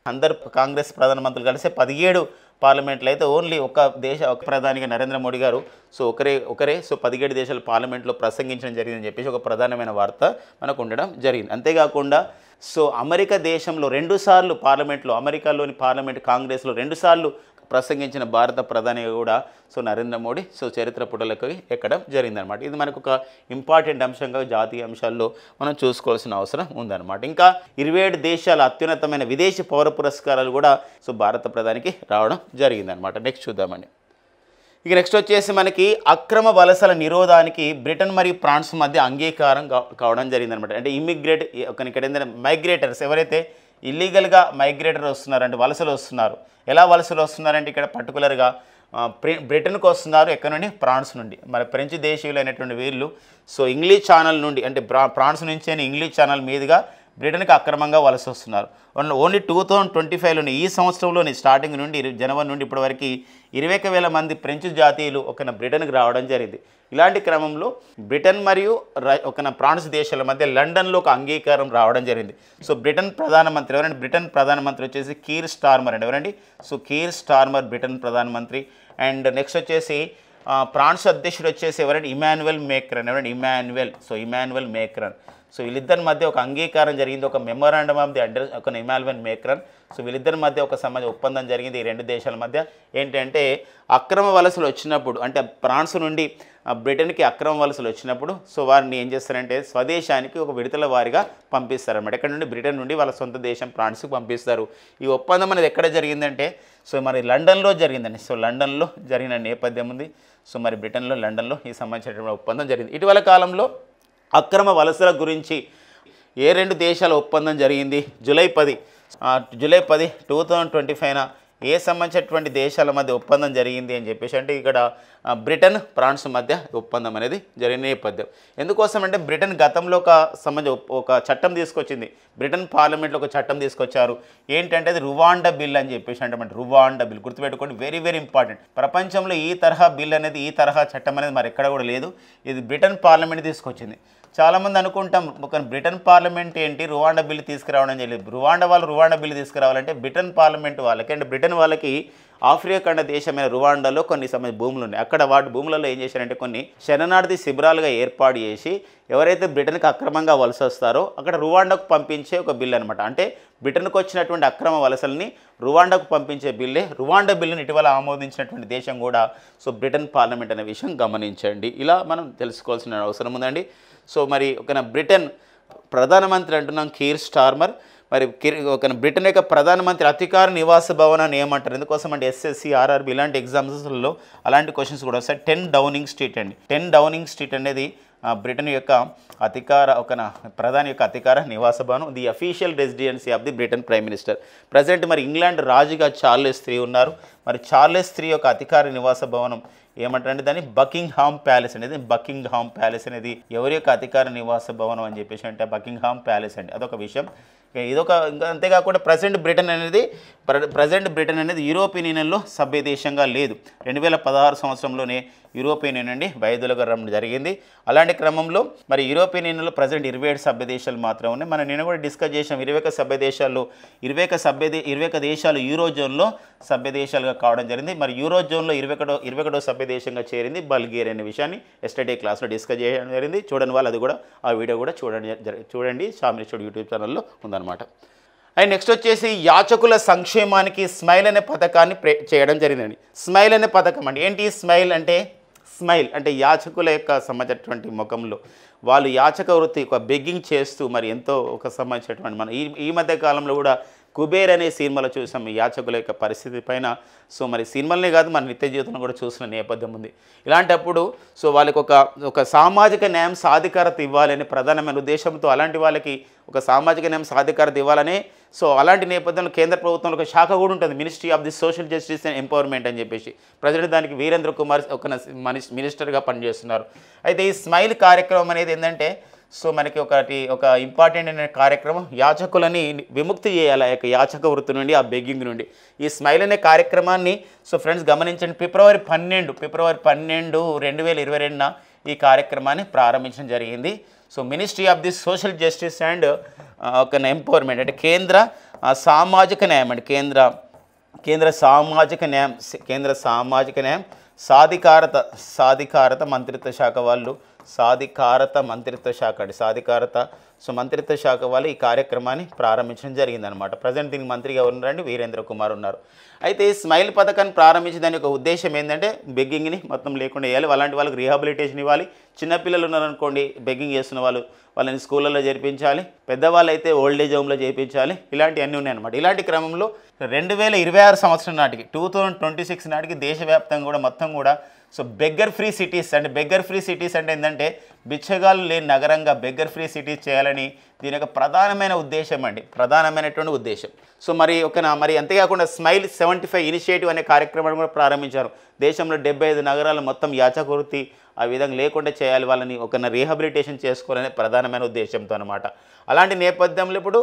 అందరు కాంగ్రెస్ ప్రధానమంత్రులు కలిసి 17 పార్లమెంట్లు అయితే ఓన్లీ ఒక ప్రధానిగా నరేంద్ర మోడీ గారు సో ఒకరే సో 17 దేశాల పార్లమెంట్లో ప్రసంగించడం జరిగిందని చెప్పేసి ఒక ప్రధానమైన వార్త మనకు ఉండడం జరిగింది. అంతేకాకుండా సో అమెరికా దేశంలో 2 సార్లు అమెరికాలోని పార్లమెంట్ కాంగ్రెస్లో 2 సార్లు ప్రసంగించిన భారత ప్రధానిగా కూడా సో నరేంద్ర మోడీ సో చరిత్ర పుటలకు ఎక్కడం జరిగిందనమాట. ఇది మనకు ఒక ఇంపార్టెంట్ అంశంగా జాతీయ అంశాల్లో మనం చూసుకోవాల్సిన అవసరం ఉందన్నమాట. ఇంకా 27 దేశాల అత్యున్నతమైన విదేశీ పౌర పురస్కారాలు కూడా సో భారత ప్రధానికి రావడం జరిగిందనమాట. నెక్స్ట్ చూద్దామండి. ఇక నెక్స్ట్ వచ్చేసి మనకి అక్రమ వలసల నిరోధానికి బ్రిటన్ మరియు ఫ్రాన్స్ మధ్య అంగీకారం కావడం జరిగిందనమాట. అంటే ఇక్కడ ఏంటంటే మైగ్రేటర్స్ ఎవరైతే ఇల్లీగల్గా మైగ్రేటర్ వస్తున్నారు అంటే వలసలు వస్తున్నారు. ఎలా వలసలు వస్తున్నారంటే ఇక్కడ పర్టికులర్గా బ్రిటన్కి వస్తున్నారు. ఎక్కడ నుండి? ఫ్రాన్స్ నుండి. మరి ఫ్రెంచ్ దేశీయులైనటువంటి వీళ్ళు సో ఇంగ్లీష్ ఛానల్ నుండి అంటే ఫ్రాన్స్ నుంచి ఇంగ్లీష్ ఛానల్ మీదుగా బ్రిటన్కి అక్రమంగా వలస వస్తున్నారు. ఓన్లీ 2025లోని ఈ సంవత్సరంలోని స్టార్టింగ్ నుండి జనవరి నుండి ఇప్పటివరకు 21,000 మంది ఫ్రెంచ్ జాతీయులు బ్రిటన్కి రావడం జరిగింది. ఇలాంటి క్రమంలో బ్రిటన్ మరియు ఫ్రాన్స్ దేశాల మధ్య లండన్లో ఒక అంగీకారం రావడం జరిగింది. సో బ్రిటన్ ప్రధానమంత్రి వచ్చేసి కీర్ స్టార్మర్ అండి. ఎవరండి? సో కీర్ స్టార్మర్ బ్రిటన్ ప్రధానమంత్రి. అండ్ నెక్స్ట్ వచ్చేసి ఫ్రాన్స్ అధ్యక్షుడు వచ్చేసి ఎవరండి? ఇమాన్యుయల్ మేక్రాన్. ఎవరండి? ఇమాన్యుయల్ మేక్రాన్. సో వీళ్ళిద్దరి మధ్య ఒక అంగీకారం జరిగింది. ఒక memorandum of the Emmanuel Macron. So వీళ్ళిద్దరి మధ్య ఒక ఒప్పందం జరిగింది ఈ 2 దేశాల మధ్య. ఏంటంటే అక్రమ వలసలు వచ్చినప్పుడు అంటే ఫ్రాన్స్ నుండి బ్రిటన్కి అక్రమ వలసలు వచ్చినప్పుడు సో వారిని ఏం చేస్తారంటే స్వదేశానికి ఒక విడతల వారిగా పంపిస్తారన్నమాట. ఎక్కడ నుండి? బ్రిటన్ నుండి వాళ్ళ సొంత దేశం ఫ్రాన్స్కి పంపిస్తారు. ఈ ఒప్పందం అనేది ఎక్కడ జరిగిందంటే సో మరి లండన్లో జరిగిందండి. సో లండన్లో జరిగిన నేపథ్యం ఉంది. సో మరి బ్రిటన్లో లండన్లో ఈ సంబంధించినటువంటి ఒప్పందం జరిగింది. ఇటీవల కాలంలో అక్రమ వలసల గురించి ఏ 2 దేశాల ఒప్పందం జరిగింది? జూలై 10 2025న ఏ సంబంధించినటువంటి దేశాల మధ్య ఒప్పందం జరిగింది అని చెప్పేసి అంటే ఇక్కడ బ్రిటన్ ఫ్రాన్స్ మధ్య ఒప్పందం అనేది జరిగిన నేపథ్యం. ఎందుకోసం అంటే బ్రిటన్ గతంలో ఒక చట్టం తీసుకొచ్చింది. బ్రిటన్ పార్లమెంట్లో ఒక చట్టం తీసుకొచ్చారు. ఏంటంటే అది రువాండా బిల్ అని చెప్పేసి అంటే రువాండా బిల్ గుర్తుపెట్టుకోండి, వెరీ వెరీ ఇంపార్టెంట్. ప్రపంచంలో ఈ తరహా బిల్ అనేది, ఈ తరహా చట్టం అనేది మరి ఎక్కడ కూడా లేదు. ఇది బ్రిటన్ పార్లమెంట్ తీసుకొచ్చింది. చాలామంది అనుకుంటాం ఒక బ్రిటన్ పార్లమెంట్ ఏంటి రువాండా బిల్లు తీసుకురావడం చేయలేదు. రువాండా బిల్లు తీసుకురావాలంటే బ్రిటన్ పార్లమెంట్ వాళ్ళకి అంటే బ్రిటన్ వాళ్ళకి ఆఫ్రికా ఖండ దేశమైన రువాండాలో కొన్ని భూములు ఉన్నాయి. అక్కడ వాటి భూములలో ఏం చేశారంటే కొన్ని శరణార్థి శిబిరాలుగా ఏర్పాటు చేసి ఎవరైతే బ్రిటన్కి అక్రమంగా వలస వస్తారో అక్కడ రువాండాకు పంపించే ఒక బిల్ అనమాట. అంటే బ్రిటన్కు వచ్చినటువంటి అక్రమ వలసల్ని రువాండాకు పంపించే బిల్లే. రువాండా బిల్లుని ఇటీవల ఆమోదించినటువంటి దేశం కూడా సో బ్రిటన్ పార్లమెంట్ అనే విషయం గమనించండి. ఇలా మనం తెలుసుకోవాల్సిన అవసరం ఉందండి. సో మరి ఒక బ్రిటన్ ప్రధానమంత్రి అంటున్నాం కీర్ స్టార్మర్. మరి ఒక బ్రిటన్ యొక్క ప్రధానమంత్రి అధికార నివాస భవనాన్ని ఏమంటారు? ఎందుకోసం అంటే ఎస్ఎస్సి, ఆర్ఆర్బి ఇలాంటి ఎగ్జామ్స్లో అలాంటి క్వశ్చన్స్ కూడా వస్తాయి. 10 డౌనింగ్ స్ట్రీట్ అండి. 10 డౌనింగ్ స్ట్రీట్ అనేది బ్రిటన్ యొక్క ప్రధాని యొక్క అధికార నివాస భవనం. The official residency of the Britain prime minister. Present మరి ఇంగ్లాండ్ రాజుగా చార్లెస్ III ఉన్నారు. మరి చార్లెస్ III యొక్క అధికార నివాస భవనం ఏమంటారంటే దాన్ని బకింగ్హామ్ ప్యాలెస్ అనేది. బకింగ్హామ్ ప్యాలెస్ అనేది ఎవరి యొక్క అధికార నివాస భవనం అని చెప్పేసి అంటే బకింగ్హామ్ ప్యాలెస్ అండి. అదొక విషయం. ఇదొక అంతేకాకుండా ప్రజెంట్ బ్రిటన్ అనేది యూరోపియన్ యూనియన్లో సభ్య దేశంగా లేదు. 2016 సంవత్సరంలోనే యూరోపియన్ యూనియన్ నుండి వైదొలగడం జరిగింది. అలాంటి క్రమంలో మరి యూరోపియన్ యూనియన్లో ప్రజెంట్ 27 సభ్య దేశాలు మాత్రమే ఉన్నాయి. మనం నేను కూడా డిస్కస్ చేసాం 21 సభ్య దేశాల్లో 21 దేశాలు యూరో జోన్లో సభ్య దేశాలుగా కావడం జరిగింది. మరి యూరో జోన్లో 21వ సభ్య దేశంగా చేరింది బల్గేరియా అనే విషయాన్ని ఎస్టర్డే క్లాస్లో డిస్కస్ చేయడం జరిగింది. చూడని వాళ్ళు అది కూడా ఆ వీడియో కూడా చూడండి షామ్ ఇన్స్టిట్యూట్ యూట్యూబ్ ఛానల్లో ఉందన్నమాట. అండ్ నెక్స్ట్ వచ్చేసి యాచకుల సంక్షేమానికి స్మైల్ అనే పథకాన్ని చేయడం జరిగిందండి. స్మైల్ అనే పథకం అండి. ఏంటి స్మైల్ అంటే యాచకుల యొక్క సంబంధించినటువంటి ముఖంలో వాళ్ళు యాచక వృత్తి ఒక బెగ్గింగ్ చేస్తూ మరి ఎంతో ఒక సంబంధించినటువంటి మన ఈ మధ్య కాలంలో కూడా కుబేర్ అనే సినిమాలో చూసాం ఈ యాచకుల యొక్క పరిస్థితి పైన. సో మరి సినిమాలనే కాదు మన నిత్య జీవితంలో కూడా చూసిన నేపథ్యం ఉంది. ఇలాంటప్పుడు సో వాళ్ళకి ఒక సామాజిక న్యాయం సాధికారత ఇవ్వాలనే ప్రధానమైన ఉద్దేశంతో అలాంటి వాళ్ళకి ఒక సామాజిక న్యాయం సాధికారత ఇవ్వాలనే సో అలాంటి నేపథ్యంలో కేంద్ర ప్రభుత్వంలో ఒక శాఖ కూడా ఉంటుంది, ministry of the social justice and empowerment అని చెప్పేసి. ప్రజెంట్ దానికి వీరేంద్ర కుమార్ ఒక మినిస్టర్గా పనిచేస్తున్నారు. అయితే ఈ స్మైల్ కార్యక్రమం అనేది ఏంటంటే సో మనకి ఒక ఇంపార్టెంట్ అనే కార్యక్రమం యాచకులని విముక్తి చేయాలి ఆ యొక్క యాచక వృత్తి నుండి, ఆ బెగ్గింగ్ నుండి. ఈ స్మైల్ అనే కార్యక్రమాన్ని సో ఫ్రెండ్స్ గమనించండి, ఫిబ్రవరి 12, 2022న ఈ కార్యక్రమాన్ని ప్రారంభించడం జరిగింది. So ministry of the social justice and ఒక ఎంపవర్మెంట్ అంటే కేంద్ర సామాజిక న్యాయం అండి. కేంద్ర సామాజిక న్యాయం సాధికారత మంత్రిత్వ శాఖ వాళ్ళు మంత్రిత్వ శాఖ వాళ్ళు ఈ కార్యక్రమాన్ని ప్రారంభించడం జరిగిందనమాట. ప్రజెంట్ దీనికి మంత్రిగా ఉన్నారండి వీరేంద్ర కుమార్ ఉన్నారు. అయితే ఈ స్మైల్ పథకాన్ని ప్రారంభించి దాని యొక్క ఉద్దేశం ఏంటంటే బెగ్గింగ్ని మొత్తం లేకుండా వేయాలి, అలాంటి వాళ్ళకి రీహాబిలిటేషన్ ఇవ్వాలి. చిన్నపిల్లలు ఉన్నారనుకోండి బెగ్గింగ్ చేస్తున్న వాళ్ళని స్కూళ్ళల్లో చేర్పించాలి, పెద్దవాళ్ళు అయితే ఓల్డ్ ఏజ్ హోమ్లో చేర్పించాలి. ఇలాంటివన్నీ ఉన్నాయన్నమాట. ఇలాంటి క్రమంలో 2026 సంవత్సరం నాటికి 2026 నాటికి దేశవ్యాప్తంగా కూడా మొత్తం కూడా సో బెగ్గర్ ఫ్రీ సిటీస్ అంటే ఏంటంటే బిచ్చగాళ్ళు లేని నగరంగా బెగ్గర్ ఫ్రీ సిటీస్ చేయాలని దీని యొక్క ప్రధానమైనటువంటి ఉద్దేశం. సో మరి అంతేకాకుండా స్మైల్ 75 ఇనిషియేటివ్ అనే కార్యక్రమాన్ని కూడా ప్రారంభించారు. దేశంలో 75 నగరాలు మొత్తం యాచక వృత్తి ఆ విధంగా లేకుండా చేయాలి, వాళ్ళని రీహాబిలిటేషన్ చేసుకోవాలనే ప్రధానమైన ఉద్దేశంతో అనమాట. అలాంటి నేపథ్యంలో ఇప్పుడు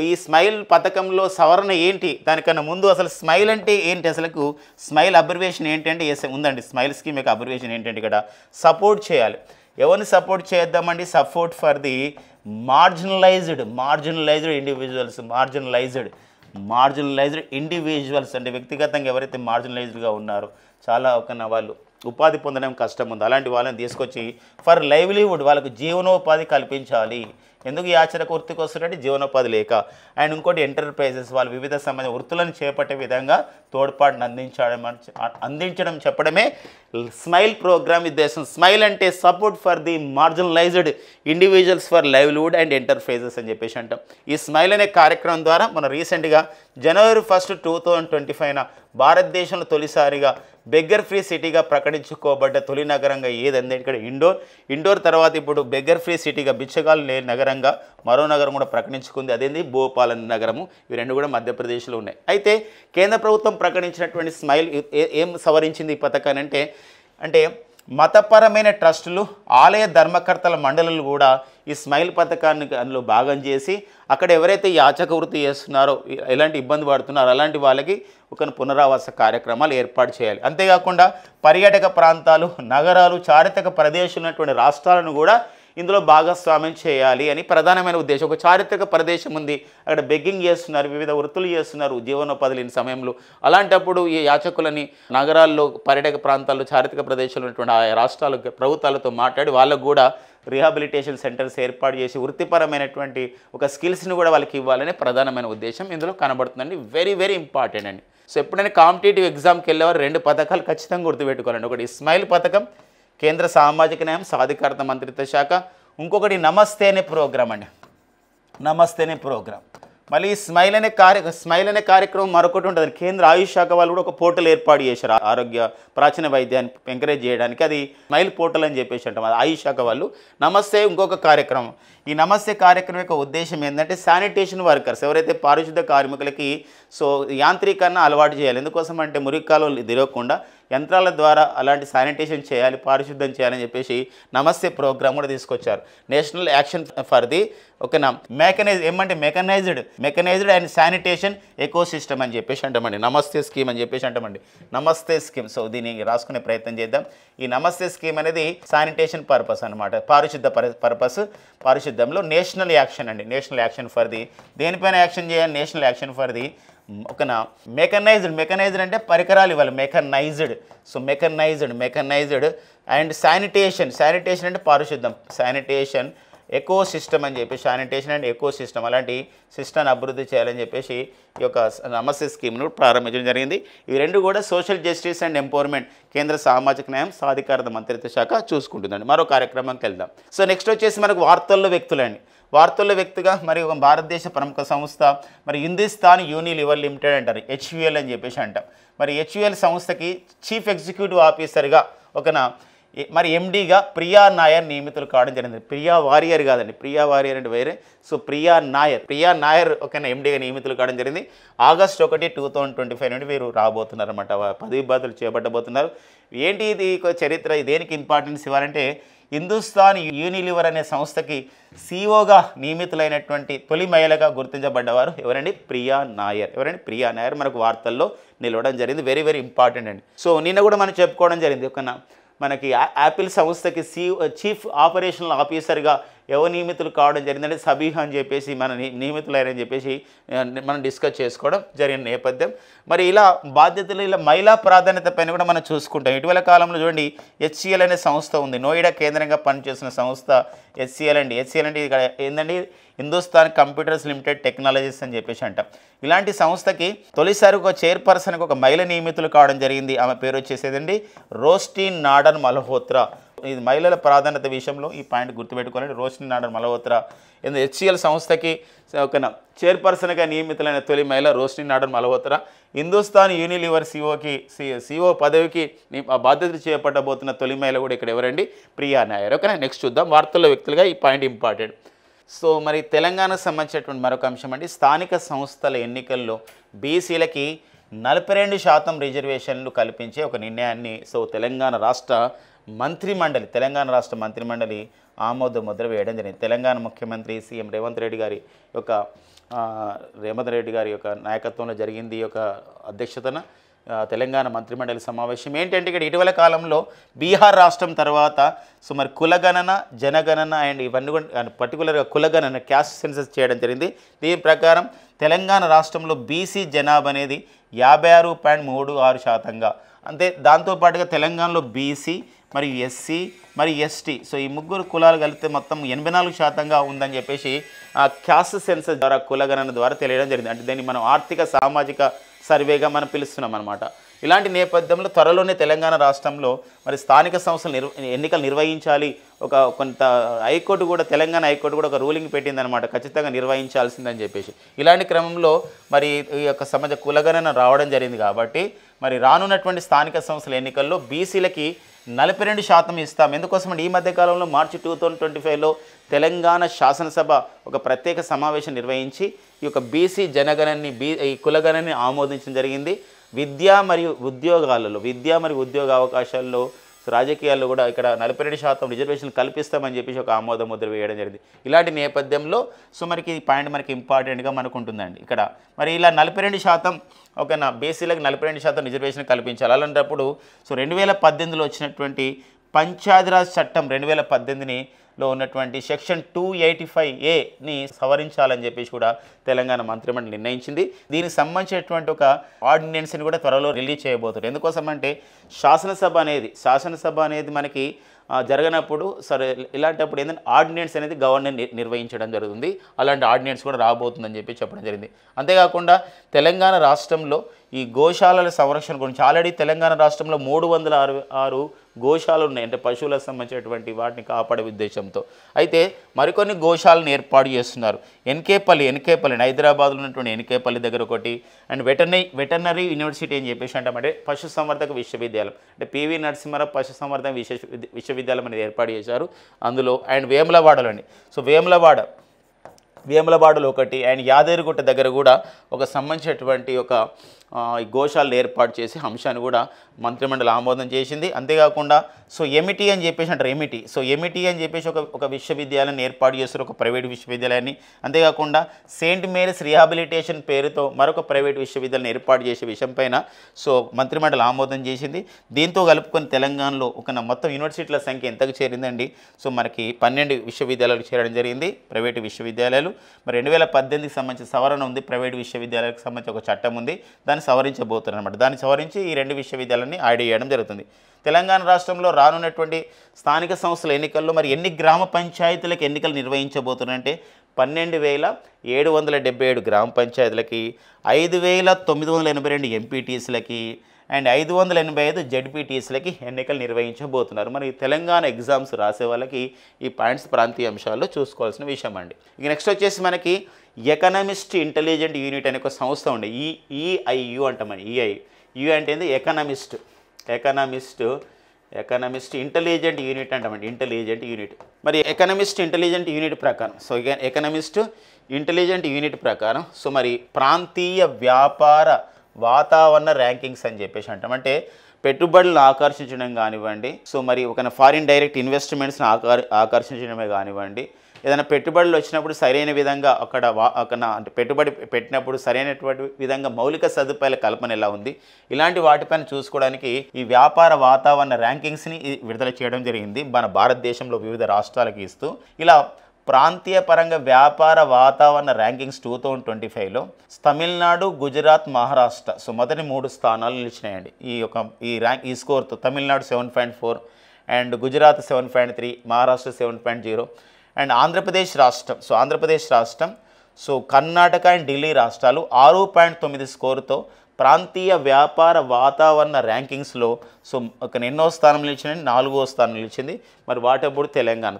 ఈ స్మైల్ పథకంలో సవరణ ఏంటి, దానికన్నా ముందు అసలు స్మైల్ అంటే ఏంటి, అసలు స్మైల్ అబ్రివేషన్ ఏంటంటే ఉందండి. స్మైల్ స్కీమ్ యొక్క అబ్రివేషన్ ఏంటంటే ఇక్కడ సపోర్ట్ చేయాలి. ఎవరిని సపోర్ట్ చేద్దామండి? Support for the marginalised individuals అంటే వ్యక్తిగతంగా ఎవరైతే మార్జినలైజ్డ్గా ఉన్నారో చాలా వాళ్ళు ఉపాధి పొందడం కష్టం ఉంది, అలాంటి వాళ్ళని తీసుకొచ్చి ఫర్ లైవ్లీవుడ్ వాళ్ళకు జీవనోపాధి కల్పించాలి. ఎందుకు యాచక వృత్తికి వస్తున్నట్టు జీవనోపాధి లేక. అండ్ ఇంకోటి ఎంటర్ప్రైజెస్ వాళ్ళు వివిధ సంబంధించిన వృత్తులను చేపట్టే విధంగా తోడ్పాటును అందించడం చెప్పడమే స్మైల్ ప్రోగ్రామ్ ఉద్దేశం. స్మైల్ అంటే support for the marginalised individuals for livelihood and enterprises అని చెప్పేసి అంటాం. ఈ స్మైల్ అనే కార్యక్రమం ద్వారా మనం రీసెంట్గా జనవరి 1, 2025 భారతదేశంలో తొలిసారిగా బెగ్గర్ ఫ్రీ సిటీగా ప్రకటించుకోబడ్డ తొలి నగరంగా ఏదంటే ఇక్కడ ఇండోర్ తర్వాత ఇప్పుడు బెగ్గర్ ఫ్రీ సిటీగా బిచ్చగాళ్ళు లేని నగరంగా మరో నగరం కూడా ప్రకటించుకుంది. అదేంది భోపాల్ అనే నగరము. ఇవి రెండు కూడా మధ్యప్రదేశ్లో ఉన్నాయి. అయితే కేంద్ర ప్రభుత్వం ప్రకటించినటువంటి స్మైల్ ఏం సవరించింది ఈ పథకాన్ని అంటే మతపరమైన ట్రస్టులు, ఆలయ ధర్మకర్తల మండలులు కూడా ఈ స్మైల్ పథకాన్ని అందులో భాగం చేసి అక్కడ ఎవరైతే యాచక వృత్తి చేస్తున్నారో, ఎలాంటి ఇబ్బంది పడుతున్నారో అలాంటి వాళ్ళకి ఒక పునరావాస కార్యక్రమాలు ఏర్పాటు చేయాలి. అంతేకాకుండా పర్యాటక ప్రాంతాలు, నగరాలు, చారిత్రక ప్రదేశాలు ఉన్నటువంటి రాష్ట్రాలను కూడా ఇందులో భాగస్వామ్యం చేయాలి అని ప్రధానమైన ఉద్దేశం. ఒక చారిత్రక ప్రదేశం ఉంది, అక్కడ బెగ్గింగ్ చేస్తున్నారు, వివిధ వృత్తులు చేస్తున్నారు, జీవనోపాధి లేని సమయంలో. అలాంటప్పుడు ఈ యాచకులని నగరాల్లో, పర్యాటక ప్రాంతాల్లో, చారిత్రక ప్రదేశాలు ఉన్నటువంటి ఆ రాష్ట్రాల ప్రభుత్వాలతో మాట్లాడి వాళ్ళకు కూడా రీహాబిలిటేషన్ సెంటర్స్ ఏర్పాటు చేసి వృత్తిపరమైనటువంటి ఒక స్కిల్స్ని కూడా వాళ్ళకి ఇవ్వాలనే ప్రధానమైన ఉద్దేశం ఇందులో కనబడుతుందండి. వెరీ వెరీ ఇంపార్టెంట్ అండి. సో ఎప్పుడైనా కాంపిటేటివ్ ఎగ్జామ్కి వెళ్ళేవారు 2 పథకాలు ఖచ్చితంగా గుర్తుపెట్టుకోవాలండి. ఒకటి స్మైల్ పథకం, కేంద్ర సామాజిక న్యాయం సాధికారత మంత్రిత్వ శాఖ. ఇంకొకటి నమస్తే అనే ప్రోగ్రామ్ అండి. నమస్తే అనే ప్రోగ్రామ్. మళ్ళీ స్మైల్ అనే కార్యక్రమం మరొకటి ఉంటుంది. కేంద్ర ఆయుష్ శాఖ వాళ్ళు కూడా ఒక పోర్టల్ ఏర్పాటు చేశారు ఆరోగ్య ప్రాచీన వైద్యాన్ని ఎంకరేజ్ చేయడానికి. అది స్మైల్ పోర్టల్ అని చెప్పేసి అంటాం. అది ఆయుష్ శాఖ వాళ్ళు. నమస్తే ఇంకొక కార్యక్రమం. ఈ నమస్తే కార్యక్రమం యొక్క ఉద్దేశం ఏంటంటే శానిటేషన్ వర్కర్స్ ఎవరైతే పారిశుద్ధ కార్మికులకి యాంత్రీకరణ అలవాటు చేయాలి. ఎందుకోసం అంటే మురికి కాలువలు తిరగకుండా యంత్రాల ద్వారా అలాంటి శానిటేషన్ చేయాలి, పారిశుద్ధం చేయాలని చెప్పేసి నమస్తే ప్రోగ్రామ్ కూడా తీసుకొచ్చారు. National action for the mechanised and sanitation ecosystem అని చెప్పేసి అంటామండి. నమస్తే స్కీమ్ అని చెప్పేసి అంటామండి. నమస్తే స్కీమ్. సో దీన్ని రాసుకునే ప్రయత్నం చేద్దాం. ఈ నమస్తే స్కీమ్ అనేది శానిటేషన్ పర్పస్ అనమాట, పారిశుద్ధ పర్పస్. పారిశుద్ధంలో నేషనల్ యాక్షన్ అండి. నేషనల్ యాక్షన్ ఫర్ ది దేనిపైన యాక్షన్ చేయాలి? National action for the mechanized అంటే పరికరాలు ఇవ్వాలి. మెకనైజ్డ్ అండ్ శానిటేషన్ అంటే పారిశుద్ధం. శానిటేషన్ ఎకోసిస్టమ్ అని చెప్పి శానిటేషన్ అండ్ ఎకోసిస్టమ్ అలాంటి సిస్టమ్ని అభివృద్ధి చేయాలని చెప్పేసి ఈ యొక్క నమస్తే స్కీమ్ను ప్రారంభించడం జరిగింది. ఇవి రెండు కూడా సోషల్ జస్టిస్ అండ్ ఎంపవర్మెంట్ కేంద్ర సామాజిక న్యాయం సాధికారత మంత్రిత్వ శాఖ చూసుకుంటుందండి. మరో కార్యక్రమంకి వెళ్దాం. సో నెక్స్ట్ వచ్చేసి మనకు వార్తల్లో వ్యక్తులండి. వార్తల్లో వ్యక్తిగా మరి ఒక భారతదేశ ప్రముఖ సంస్థ మరి హిందుస్థాన్ యూనిలివర్ లిమిటెడ్ అంటారు, హెచ్యుఎల్ అని చెప్పేసి అంటాం. మరి హెచ్యుఎల్ సంస్థకి చీఫ్ ఎగ్జిక్యూటివ్ ఆఫీసర్గా మరి ఎండీగా ప్రియా నాయర్ నియమితులు కావడం జరిగింది. ప్రియా వారియర్ కాదండి, ప్రియా వారియర్ అంటే వేరే. సో ప్రియా నాయర్ ఎండీగా నియమితులు కావడం జరిగింది. ఆగస్టు 1, 2025 నుండి వీరు రాబోతున్నారు అనమాట, పదవి బాధ్యతలు చేపట్టబోతున్నారు. ఏంటి ఇది చరిత్ర, దేనికి ఇంపార్టెన్స్ ఇవ్వాలంటే హిందుస్థాన్ యూనిలివర్ అనే సంస్థకి సీఓగా నియమితులైనటువంటి తొలి మహిళగా గుర్తించబడ్డవారు ఎవరండి? ప్రియా నాయర్ మనకు వార్తల్లో నిలవడం జరిగింది. వెరీ వెరీ ఇంపార్టెంట్ అండి. సో నిన్న కూడా మనం చెప్పుకోవడం జరిగింది, మనకి యాపిల్ సంస్థకి చీఫ్ ఆపరేషనల్ ఆఫీసర్గా ఎవరు నియమితులు కావడం జరిగిందంటే సబీహా అని చెప్పేసి మన నియమితులైనని చెప్పేసి మనం డిస్కస్ చేసుకోవడం జరిగిన నేపథ్యం. మరి ఇలా బాధ్యతలు ఇలా మహిళా ప్రాధాన్యత పైన కూడా మనం చూసుకుంటాం. ఇటీవల కాలంలో చూడండి హెచ్సిఎల్ అనే సంస్థ ఉంది, నోయిడా కేంద్రంగా పనిచేస్తున్న సంస్థ హెచ్సిఎల్ అండి. హెచ్సిఎల్ అంటే ఇక్కడ ఏంటండి, హిందుస్థాన్ కంప్యూటర్స్ లిమిటెడ్ టెక్నాలజీస్ అని చెప్పేసి అంటాం. ఇలాంటి సంస్థకి తొలిసారి ఒక చైర్పర్సన్కి ఒక మహిళ నియమితులు కావడం జరిగింది. ఆమె పేరు వచ్చేసేదండి రోస్టిన్ నాడన్ మల్హోత్రా. ఇది మహిళల ప్రాధాన్యత విషయంలో ఈ పాయింట్ గుర్తుపెట్టుకోవాలండి. రోస్టిన్ నాడన్ మల్హోత్రా హెచ్సిఎల్ సంస్థకి ఒక చైర్పర్సన్గా నియమితులైన తొలి మహిళ రోస్టిన్ నాడన్ మల్హోత్రా. హిందుస్థాన్ యూనిలివర్ సిఓ పదవికి బాధ్యతలు చేపట్టబోతున్న తొలి మహిళ కూడా ఇక్కడ ఎవరండి? ప్రియా నాయర్. ఓకేనా, నెక్స్ట్ చూద్దాం. వార్తల్లో వ్యక్తులుగా ఈ పాయింట్ ఇంపార్టెంట్. సో మరి తెలంగాణకు సంబంధించినటువంటి మరొక అంశం అండి, స్థానిక సంస్థల ఎన్నికల్లో బీసీలకి 42% రిజర్వేషన్లు కల్పించే ఒక నిర్ణయాన్ని తెలంగాణ రాష్ట్ర మంత్రిమండలి ఆమోద ముద్ర వేయడం జరిగింది. తెలంగాణ ముఖ్యమంత్రి సీఎం రేవంత్ రెడ్డి గారి యొక్క నాయకత్వంలో జరిగింది. ఈ యొక్క అధ్యక్షతన తెలంగాణ మంత్రిమండలి సమావేశం. ఏంటంటే ఇక్కడ ఇటీవల కాలంలో బీహార్ రాష్ట్రం తర్వాత మరి కులగణన, జనగణన అండ్ ఇవన్నీ కూడా పర్టికులర్గా కులగణన క్యాస్ట్ సెన్సస్ చేయడం జరిగింది. దీని ప్రకారం తెలంగాణ రాష్ట్రంలో బీసీ జనాభా అనేది 56.36%గా, అంతే దాంతోపాటుగా తెలంగాణలో బీసీ మరియు ఎస్సీ మరియు ఎస్టీ సో ఈ ముగ్గురు కులాలు కలిపితే మొత్తం 84%గా ఉందని చెప్పేసి క్యాస్ట్ సెన్సస్ ద్వారా కులగణన ద్వారా తెలియడం జరిగింది. అంటే దీన్ని మనం ఆర్థిక సామాజిక సర్వేగా మనం పిలుస్తున్నాం అనమాట. ఇలాంటి నేపథ్యంలో త్వరలోనే తెలంగాణ రాష్ట్రంలో మరి స్థానిక సంస్థలు ఎన్నికలు నిర్వహించాలి. కొంత హైకోర్టు కూడా తెలంగాణ హైకోర్టు కూడా ఒక రూలింగ్ పెట్టిందనమాట, ఖచ్చితంగా నిర్వహించాల్సిందని చెప్పేసి. ఇలాంటి క్రమంలో మరి ఈ యొక్క సమాజ కులగణన రావడం జరిగింది కాబట్టి మరి రానున్నటువంటి స్థానిక సంస్థల ఎన్నికల్లో బీసీలకి 42% ఇస్తాం. ఎందుకోసమంటే ఈ మధ్యకాలంలో మార్చి 2025లో తెలంగాణ శాసనసభ ఒక ప్రత్యేక సమావేశం నిర్వహించి ఈ యొక్క బీసీ జనగణని ఈ కులగణని ఆమోదించడం జరిగింది. విద్య మరియు ఉద్యోగ అవకాశాల్లో రాజకీయాల్లో కూడా ఇక్కడ 42% రిజర్వేషన్లు కల్పిస్తామని చెప్పేసి ఒక ఆమోద ముద్ర వేయడం జరిగింది. ఇలాంటి నేపథ్యంలో సో మనకి ఈ పాయింట్ మనకి ఇంపార్టెంట్గా మనకు ఉంటుందండి. ఇక్కడ మరి ఇలా 42% ఓకేనా బీసీలకు 42% రిజర్వేషన్ కల్పించాలి. అలాంటప్పుడు సో 2018లో వచ్చినటువంటి పంచాయతీరాజ్ చట్టం 2018లో ఉన్నటువంటి సెక్షన్ 285A సవరించాలని చెప్పేసి కూడా తెలంగాణ మంత్రిమండలి నిర్ణయించింది. దీనికి సంబంధించినటువంటి ఒక ఆర్డినెన్స్ని కూడా త్వరలో రిలీజ్ చేయబోతుంది. ఎందుకోసం అంటే శాసనసభ అనేది మనకి జరగనప్పుడు సరే ఇలాంటప్పుడు ఏంటంటే ఆర్డినెన్స్ అనేది గవర్నర్ నిర్వహించడం జరుగుతుంది. అలాంటి ఆర్డినెన్స్ కూడా రాబోతుందని చెప్పి చెప్పడం జరిగింది. అంతేకాకుండా తెలంగాణ రాష్ట్రంలో ఈ గోశాలల సంరక్షణ గురించి ఆల్రెడీ తెలంగాణ రాష్ట్రంలో 366 గోశాలలు ఉన్నాయి, అంటే పశువులకు సంబంధించినటువంటి వాటిని కాపాడే ఉద్దేశంతో. అయితే మరికొన్ని గోశాలను ఏర్పాటు చేస్తున్నారు. ఎన్కేపల్లి హైదరాబాద్లో ఉన్నటువంటి ఎన్కేపల్లి దగ్గర ఒకటి, అండ్ వెటర్నరీ యూనివర్సిటీ అని చెప్పేసి అంటే పశుసంవర్ధక విశ్వవిద్యాలయం, అంటే పివి నరసింహారావు పశుసంవర్ధక విశ్వవిద్యాలయం అనేది ఏర్పాటు చేశారు అందులో. అండ్ వేములవాడలోని సో వేములవాడలో ఒకటి, అండ్ యాదగిరిగుట్ట దగ్గర కూడా ఒక సంబంధించినటువంటి ఒక గోశాలను ఏర్పాటు చేసి అంశాన్ని కూడా మంత్రిమండలి ఆమోదం చేసింది. అంతేకాకుండా సో ఎమిటీ అని చెప్పేసి అంటారు. ఎమిటీ అని చెప్పేసి ఒక విశ్వవిద్యాలయాన్ని ఏర్పాటు చేస్తారు, ఒక ప్రైవేట్ విశ్వవిద్యాలయాన్ని. అంతేకాకుండా సెయింట్ మేరీస్ రిహాబిలిటేషన్ పేరుతో మరొక ప్రైవేట్ విశ్వవిద్యాలయాన్ని ఏర్పాటు చేసే విషయం పైన సో మంత్రిమండలి ఆమోదం చేసింది. దీంతో కలుపుకొని తెలంగాణలో ఒక మొత్తం యూనివర్సిటీల సంఖ్య ఎంతకు చేరిందండి? సో మనకి 12 విశ్వవిద్యాలయాలకు చేరడం జరిగింది, ప్రైవేటు విశ్వవిద్యాలయాలు. మరి 2018కి సంబంధించిన సవరణ ఉంది, ప్రైవేటు విశ్వవిద్యాలయాలకు సంబంధించి ఒక చట్టం ఉంది, దాన్ని సవరించబోతున్నారు అనమాట. దాన్ని సవరించి ఈ 2 విశ్వవిద్యాలయాన్ని యాడ్ చేయడం జరుగుతుంది. తెలంగాణ రాష్ట్రంలో రానున్నటువంటి స్థానిక సంస్థల ఎన్నికల్లో మరి ఎన్ని గ్రామ పంచాయతీలకు ఎన్నికలు నిర్వహించబోతున్నారంటే 12,777 గ్రామ పంచాయతీలకి, 5,982 ఎంపీటీసీలకి అండ్ 585 జెడ్పీటీసీలకి ఎన్నికలు నిర్వహించబోతున్నారు. మరి తెలంగాణ ఎగ్జామ్స్ రాసే వాళ్ళకి ఈ పాయింట్స్ ప్రాంతీయ అంశాల్లో చూసుకోవాల్సిన విషయం అండి. ఇక నెక్స్ట్ వచ్చేసి మనకి ఎకనామిస్ట్ ఇంటెలిజెంట్ యూనిట్ అనే ఒక సంస్థ ఉండే, ఈఐయు అంటామని. ఈఐయు అంటే ఏంది? ఎకనామిస్ట్ ఇంటెలిజెంట్ యూనిట్ అంటామండి, ఇంటెలిజెంట్ యూనిట్. మరి ఎకనామిస్ట్ ఇంటెలిజెంట్ యూనిట్ ప్రకారం సో ఎకనామిస్ట్ ఇంటెలిజెంట్ యూనిట్ ప్రకారం సో మరి ప్రాంతీయ వ్యాపార వాతావరణ ర్యాంకింగ్స్ అని చెప్పేసి అంటాం. అంటే పెట్టుబడులను ఆకర్షించడం కానివ్వండి, సో మరి ఒక ఫారిన్ డైరెక్ట్ ఇన్వెస్ట్మెంట్స్ని ఆకర్షించడమే కానివ్వండి, ఏదైనా పెట్టుబడులు వచ్చినప్పుడు సరైన విధంగా అక్కడ అంటే పెట్టుబడి పెట్టినప్పుడు సరైనటువంటి విధంగా మౌలిక సదుపాయాల కల్పన ఎలా ఉంది, ఇలాంటి వాటిపైన చూసుకోవడానికి ఈ వ్యాపార వాతావరణ ర్యాంకింగ్స్ని విడుదల చేయడం జరిగింది మన భారతదేశంలో వివిధ రాష్ట్రాలకు ఇస్తూ. ఇలా ప్రాంతీయ పరంగా వ్యాపార వాతావరణ ర్యాంకింగ్స్ 2025లో తమిళనాడు, గుజరాత్, మహారాష్ట్ర సో మొదటి 3 స్థానాలు నిలిచినాయండి. ఈ స్కోర్తో తమిళనాడు 7.4 అండ్ గుజరాత్ 7.3, మహారాష్ట్ర 7.0 అండ్ ఆంధ్రప్రదేశ్ రాష్ట్రం సో కర్ణాటక అండ్ ఢిల్లీ రాష్ట్రాలు 6.9 స్కోరుతో ప్రాంతీయ వ్యాపార వాతావరణ ర్యాంకింగ్స్లో సో ఒక ఎన్నో స్థానం నిలిచింది? 4వ స్థానం నిలిచింది. మరి వాటప్పుడు తెలంగాణ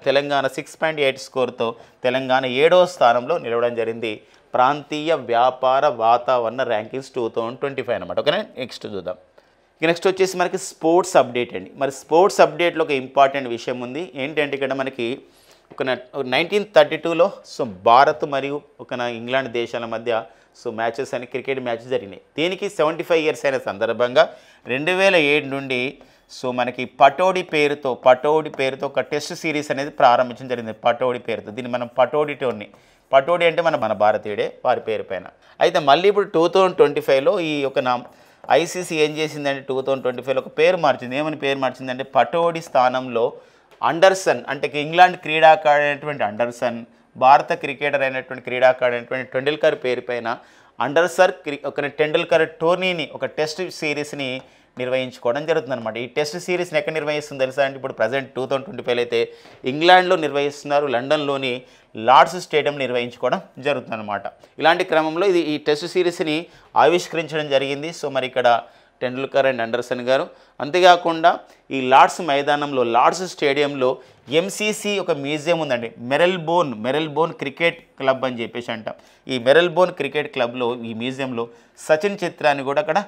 6.8 స్కోర్తో తెలంగాణ 7వ స్థానంలో నిలవడం జరిగింది ప్రాంతీయ వ్యాపార వాతావరణ ర్యాంకింగ్స్ 2025 అనమాట. ఓకేనా, నెక్స్ట్ చూద్దాం. నెక్స్ట్ వచ్చేసి మనకి స్పోర్ట్స్ అప్డేట్ అండి. మరి స్పోర్ట్స్ అప్డేట్లో ఒక ఇంపార్టెంట్ విషయం ఉంది. ఏంటంటే ఇక్కడ మనకి ఒక 1932లో సో భారత్ మరియు ఇంగ్లాండ్ దేశాల మధ్య సో మ్యాచెస్ అని క్రికెట్ మ్యాచెస్ జరిగినాయి. దీనికి 75 ఇయర్స్ అయిన సందర్భంగా 2007 నుండి సో మనకి పటోడి పేరుతో ఒక టెస్ట్ సిరీస్ అనేది ప్రారంభించడం జరిగింది. పటోడి పేరుతో దీన్ని మనం పటోడి అంటే మన భారతీయుడే వారి పేరు పైన. అయితే మళ్ళీ ఇప్పుడు 2025లో ఈ ఐసీసీ ఏం చేసిందంటే 2025లో ఒక పేరు మార్చింది. ఏమని పేరు మార్చిందంటే పటోడి స్థానంలో అండర్సన్, అంటే ఇంగ్లాండ్ క్రీడాకారుడు అయినటువంటి అండర్సన్, భారత క్రికెటర్ అయినటువంటి క్రీడాకారుడు అయినటువంటి టెండూల్కర్ పేరు పైన టెండూల్కర్ టోర్నీని ఒక టెస్ట్ సిరీస్ని నిర్వహించుకోవడం జరుగుతుందన్నమాట. ఈ టెస్ట్ సిరీస్ని ఎక్కడ నిర్వహిస్తుంది తెలుసా అంటే ఇప్పుడు ప్రజెంట్ 2025 అయితే ఇంగ్లాండ్లో నిర్వహిస్తున్నారు, లండన్లోని లార్డ్స్ స్టేడియం నిర్వహించుకోవడం జరుగుతుందన్నమాట. ఇలాంటి క్రమంలో ఈ టెస్ట్ సిరీస్ని ఆవిష్కరించడం జరిగింది. సో మరి ఇక్కడ టెండూల్కర్ అండ్ అండర్సన్ గారు. అంతేకాకుండా ఈ లార్డ్స్ మైదానంలో లార్డ్స్ స్టేడియంలో ఎంసీసీ ఒక మ్యూజియం ఉందండి, మెరెల్బోర్న్ క్రికెట్ క్లబ్ అని చెప్పేసి అంటాం. ఈ మెరెల్బోర్న్ క్రికెట్ క్లబ్లో ఈ మ్యూజియంలో సచిన్ చిత్రాన్ని కూడా అక్కడ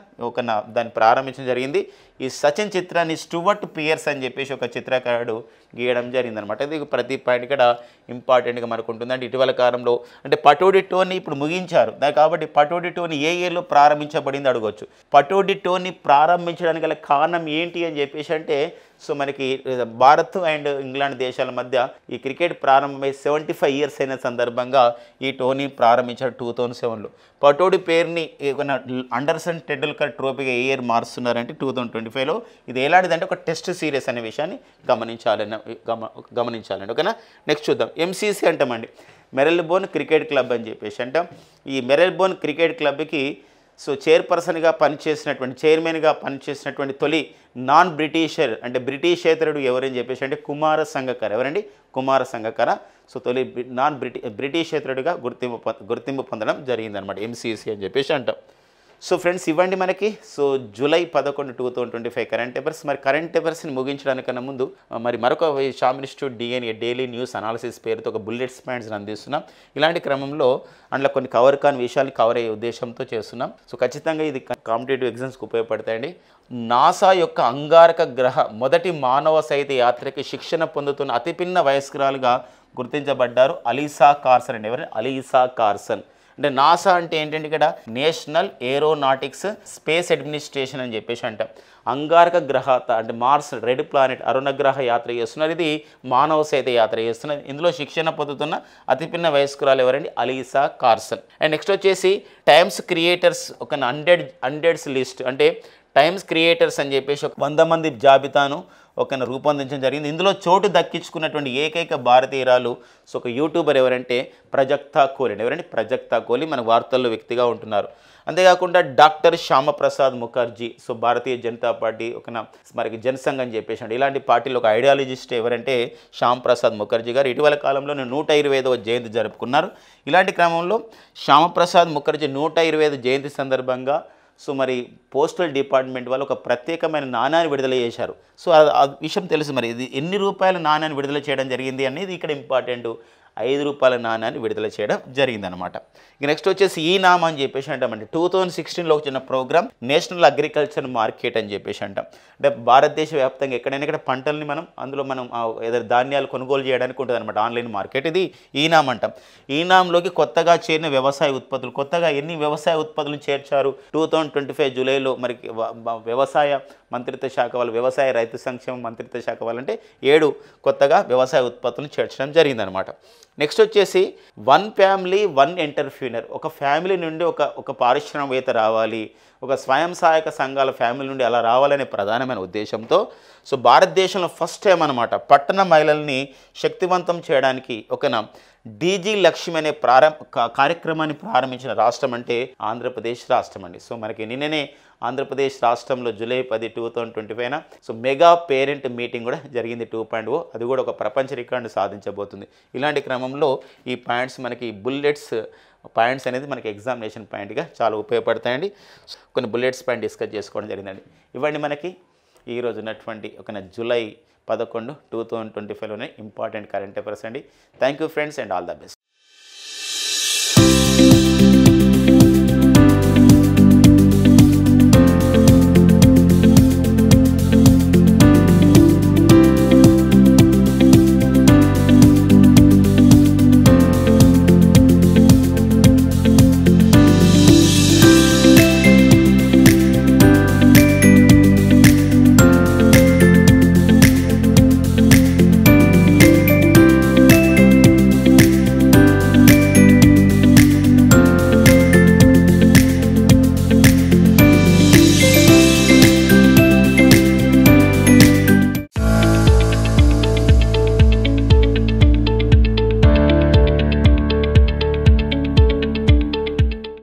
దాన్ని ప్రారంభించడం జరిగింది. ఈ సచిన్ చిత్రాన్ని స్టూవర్ట్ పియర్స్ అని చెప్పేసి ఒక చిత్రకారుడు గీయడం జరిగిందనమాట. ఇది ప్రతి పాయింట్ ఇక్కడ ఇంపార్టెంట్గా మనకు ఉంటుందండి. ఇటీవల కాలంలో అంటే పటోడి టోర్ని ఇప్పుడు ముగించారు కాబట్టి పటోడి టోర్ని ఏ ఇయర్లో ప్రారంభించబడింది అడగవచ్చు. పటోడి టోర్ని ప్రారంభించడానికి గల కారణం ఏంటి అని చెప్పేసి అంటే సో మనకి భారత్ అండ్ ఇంగ్లాండ్ దేశాల మధ్య ఈ క్రికెట్ ప్రారంభమై 75 ఇయర్స్ అయిన సందర్భంగా ఈ టోర్నీ ప్రారంభించారు 2007లో. పటోడి పేరుని అండర్సన్ టెండూల్కర్ ట్రోఫీగా ఏ ఇయర్ మారుస్తున్నారంటే 2025లో. ఇది ఎలాంటిదంటే ఒక టెస్ట్ సిరీస్ అనే విషయాన్ని గమనించాలండి. ఓకేనా, నెక్స్ట్ చూద్దాం. ఎంసీసీ అంటామండి, మెరెల్బోర్న్ క్రికెట్ క్లబ్ అని చెప్పేసి అంటాం. ఈ మెరెల్బోర్న్ క్రికెట్ క్లబ్కి సో చైర్మన్గా పనిచేసినటువంటి తొలి నాన్ బ్రిటిషర్ అంటే బ్రిటిషేతరుడు ఎవరని చెప్పేసి అంటే కుమార సంగకర. ఎవరండి? కుమార సంగకర. సో తొలి బ్రిటిషేతరుడిగా గుర్తింపు పొందడం జరిగిందనమాట ఎంసీసీ అని చెప్పేసి అంటాం. సో ఫ్రెండ్స్ ఇవ్వండి మనకి సో జూలై 11, 2025 కరెంట్ అఫైర్స్. మరి కరెంట్ అఫైర్స్ని ముగించడానికన్నా ముందు మరి మరొక Sam institute DNA daily news analysis పేరుతో ఒక బుల్లెట్స్ పాయింట్స్ని అందిస్తున్నాం. ఇలాంటి క్రమంలో అందులో కొన్ని కవర్ కాని విషయాలు కవర్ అయ్యే ఉద్దేశంతో చేస్తున్నాం. సో ఖచ్చితంగా ఇది కాంపిటేటివ్ ఎగ్జామ్స్కి ఉపయోగపడతాయండి. నాసా యొక్క అంగారక గ్రహ మొదటి మానవ సహిత యాత్రకి శిక్షణ పొందుతున్న అతిపిన్న వయస్కురాలుగా గుర్తించబడ్డారు అలీసా కార్సన్ అండి. ఎవరు? అలీసా కార్సన్. అంటే నాసా అంటే ఏంటంటే ఇక్కడ నేషనల్ ఏరోనాటిక్స్ స్పేస్ అడ్మినిస్ట్రేషన్ అని చెప్పేసి అంటాం. అంగారక గ్రహ అంటే మార్స్ రెడ్ ప్లానెట్ అరుణగ్రహ యాత్ర చేస్తున్నారు. ఇది మానవ సహిత యాత్ర చేస్తున్నది. ఇందులో శిక్షణ పొందుతున్న అతిపిన్న వయస్కురాలు ఎవరండి? అలీసా కార్సన్. అండ్ నెక్స్ట్ వచ్చేసి టైమ్స్ క్రియేటర్స్ ఒక 100 లిస్ట్ అంటే టైమ్స్ క్రియేటర్స్ అని చెప్పేసి ఒక 100 మంది జాబితాను రూపొందించడం జరిగింది. ఇందులో చోటు దక్కించుకున్నటువంటి ఏకైక భారతీయురాలు సో ఒక యూట్యూబర్ ఎవరంటే ప్రజక్తా కోలి. ఎవరండి? ప్రజక్తా కోలి మన వార్తల్లో వ్యక్తిగా ఉంటున్నారు. అంతేకాకుండా doctor Shyama Prasad Mukherjee so Bharatiya Janata party మనకి జనసంఘ్ అని చెప్పేసి అంటే ఇలాంటి పార్టీలో ఒక ఐడియాలజిస్ట్ ఎవరంటే శ్యామప్రసాద్ ముఖర్జీ గారు. ఇటీవల కాలంలో 125వ జయంతి జరుపుకున్నారు. ఇలాంటి క్రమంలో శ్యామప్రసాద్ ముఖర్జీ 125వ జయంతి సందర్భంగా సో మరి పోస్టల్ డిపార్ట్మెంట్ వాళ్ళు ఒక ప్రత్యేకమైన నాణ్యాన్ని విడుదల చేశారు. సో ఆ విషయం తెలుసు. మరి ఇది ఎన్ని రూపాయల నాణ్యాన్ని విడుదల చేయడం జరిగింది అనేది ఇక్కడ ఇంపార్టెంట్. 5 రూపాయల నాణ్యాన్ని విడుదల చేయడం జరిగిందనమాట. ఇక నెక్స్ట్ వచ్చేసి ఈ నామ్ అని చెప్పేసి అంటామండి. 2016లో వచ్చిన ప్రోగ్రామ్ నేషనల్ అగ్రికల్చర్ మార్కెట్ అని చెప్పేసి అంటాం. అంటే భారతదేశ వ్యాప్తంగా ఎక్కడైనా ఇక్కడ పంటల్ని అందులో ఏదైనా ధాన్యాలు కొనుగోలు చేయడానికి ఉంటుంది అనమాట ఆన్లైన్ మార్కెట్. ఇది ఈ నామ్ అంటాం. ఈ నామ్లోకి కొత్తగా చేరిన వ్యవసాయ ఉత్పత్తులు, కొత్తగా ఎన్ని వ్యవసాయ ఉత్పత్తులను చేర్చారు 2025 జూలైలో మరి వ్యవసాయ మంత్రిత్వ శాఖ వాళ్ళు, వ్యవసాయ రైతు సంక్షేమ మంత్రిత్వ శాఖ వాళ్ళంటే 7 కొత్తగా వ్యవసాయ ఉత్పత్తులను చేర్చడం జరిగిందనమాట. నెక్స్ట్ వచ్చేసి 1 ఫ్యామిలీ 1 ఎంటర్ప్రీనర్. ఒక ఫ్యామిలీ నుండి ఒక పారిశ్రామికవేత్త రావాలి, ఒక స్వయం సహాయక సంఘాల ఫ్యామిలీ నుండి అలా రావాలనే ప్రధానమైన ఉద్దేశంతో సో భారతదేశంలో ఫస్ట్ టైం అనమాట పట్టణ మహిళల్ని శక్తివంతం చేయడానికి డీజీ లక్ష్మి అనే కార్యక్రమాన్ని ప్రారంభించిన రాష్ట్రం అంటే ఆంధ్రప్రదేశ్ రాష్ట్రం అండి. సో మనకి నిన్ననే ఆంధ్రప్రదేశ్ రాష్ట్రంలో July 10, 2025 so mega parent meeting కూడా జరిగింది 2.0. అది కూడా ఒక ప్రపంచ రికార్డు సాధించబోతుంది. ఇలాంటి క్రమంలో ఈ పాయింట్స్ మనకి బుల్లెట్స్ పాయింట్స్ అనేది మనకి ఎగ్జామినేషన్ పాయింట్గా చాలా ఉపయోగపడతాయండి. కొన్ని బుల్లెట్స్ పాయింట్ డిస్కస్ చేసుకోవడం జరిగిందండి. ఇవ్వండి మనకి ఈరోజు ఉన్నటువంటి జూలై 11, 2025లోనే ఇంపార్టెంట్ కరెంట్ అఫైర్స్ అండి. Thank you friends and all the best.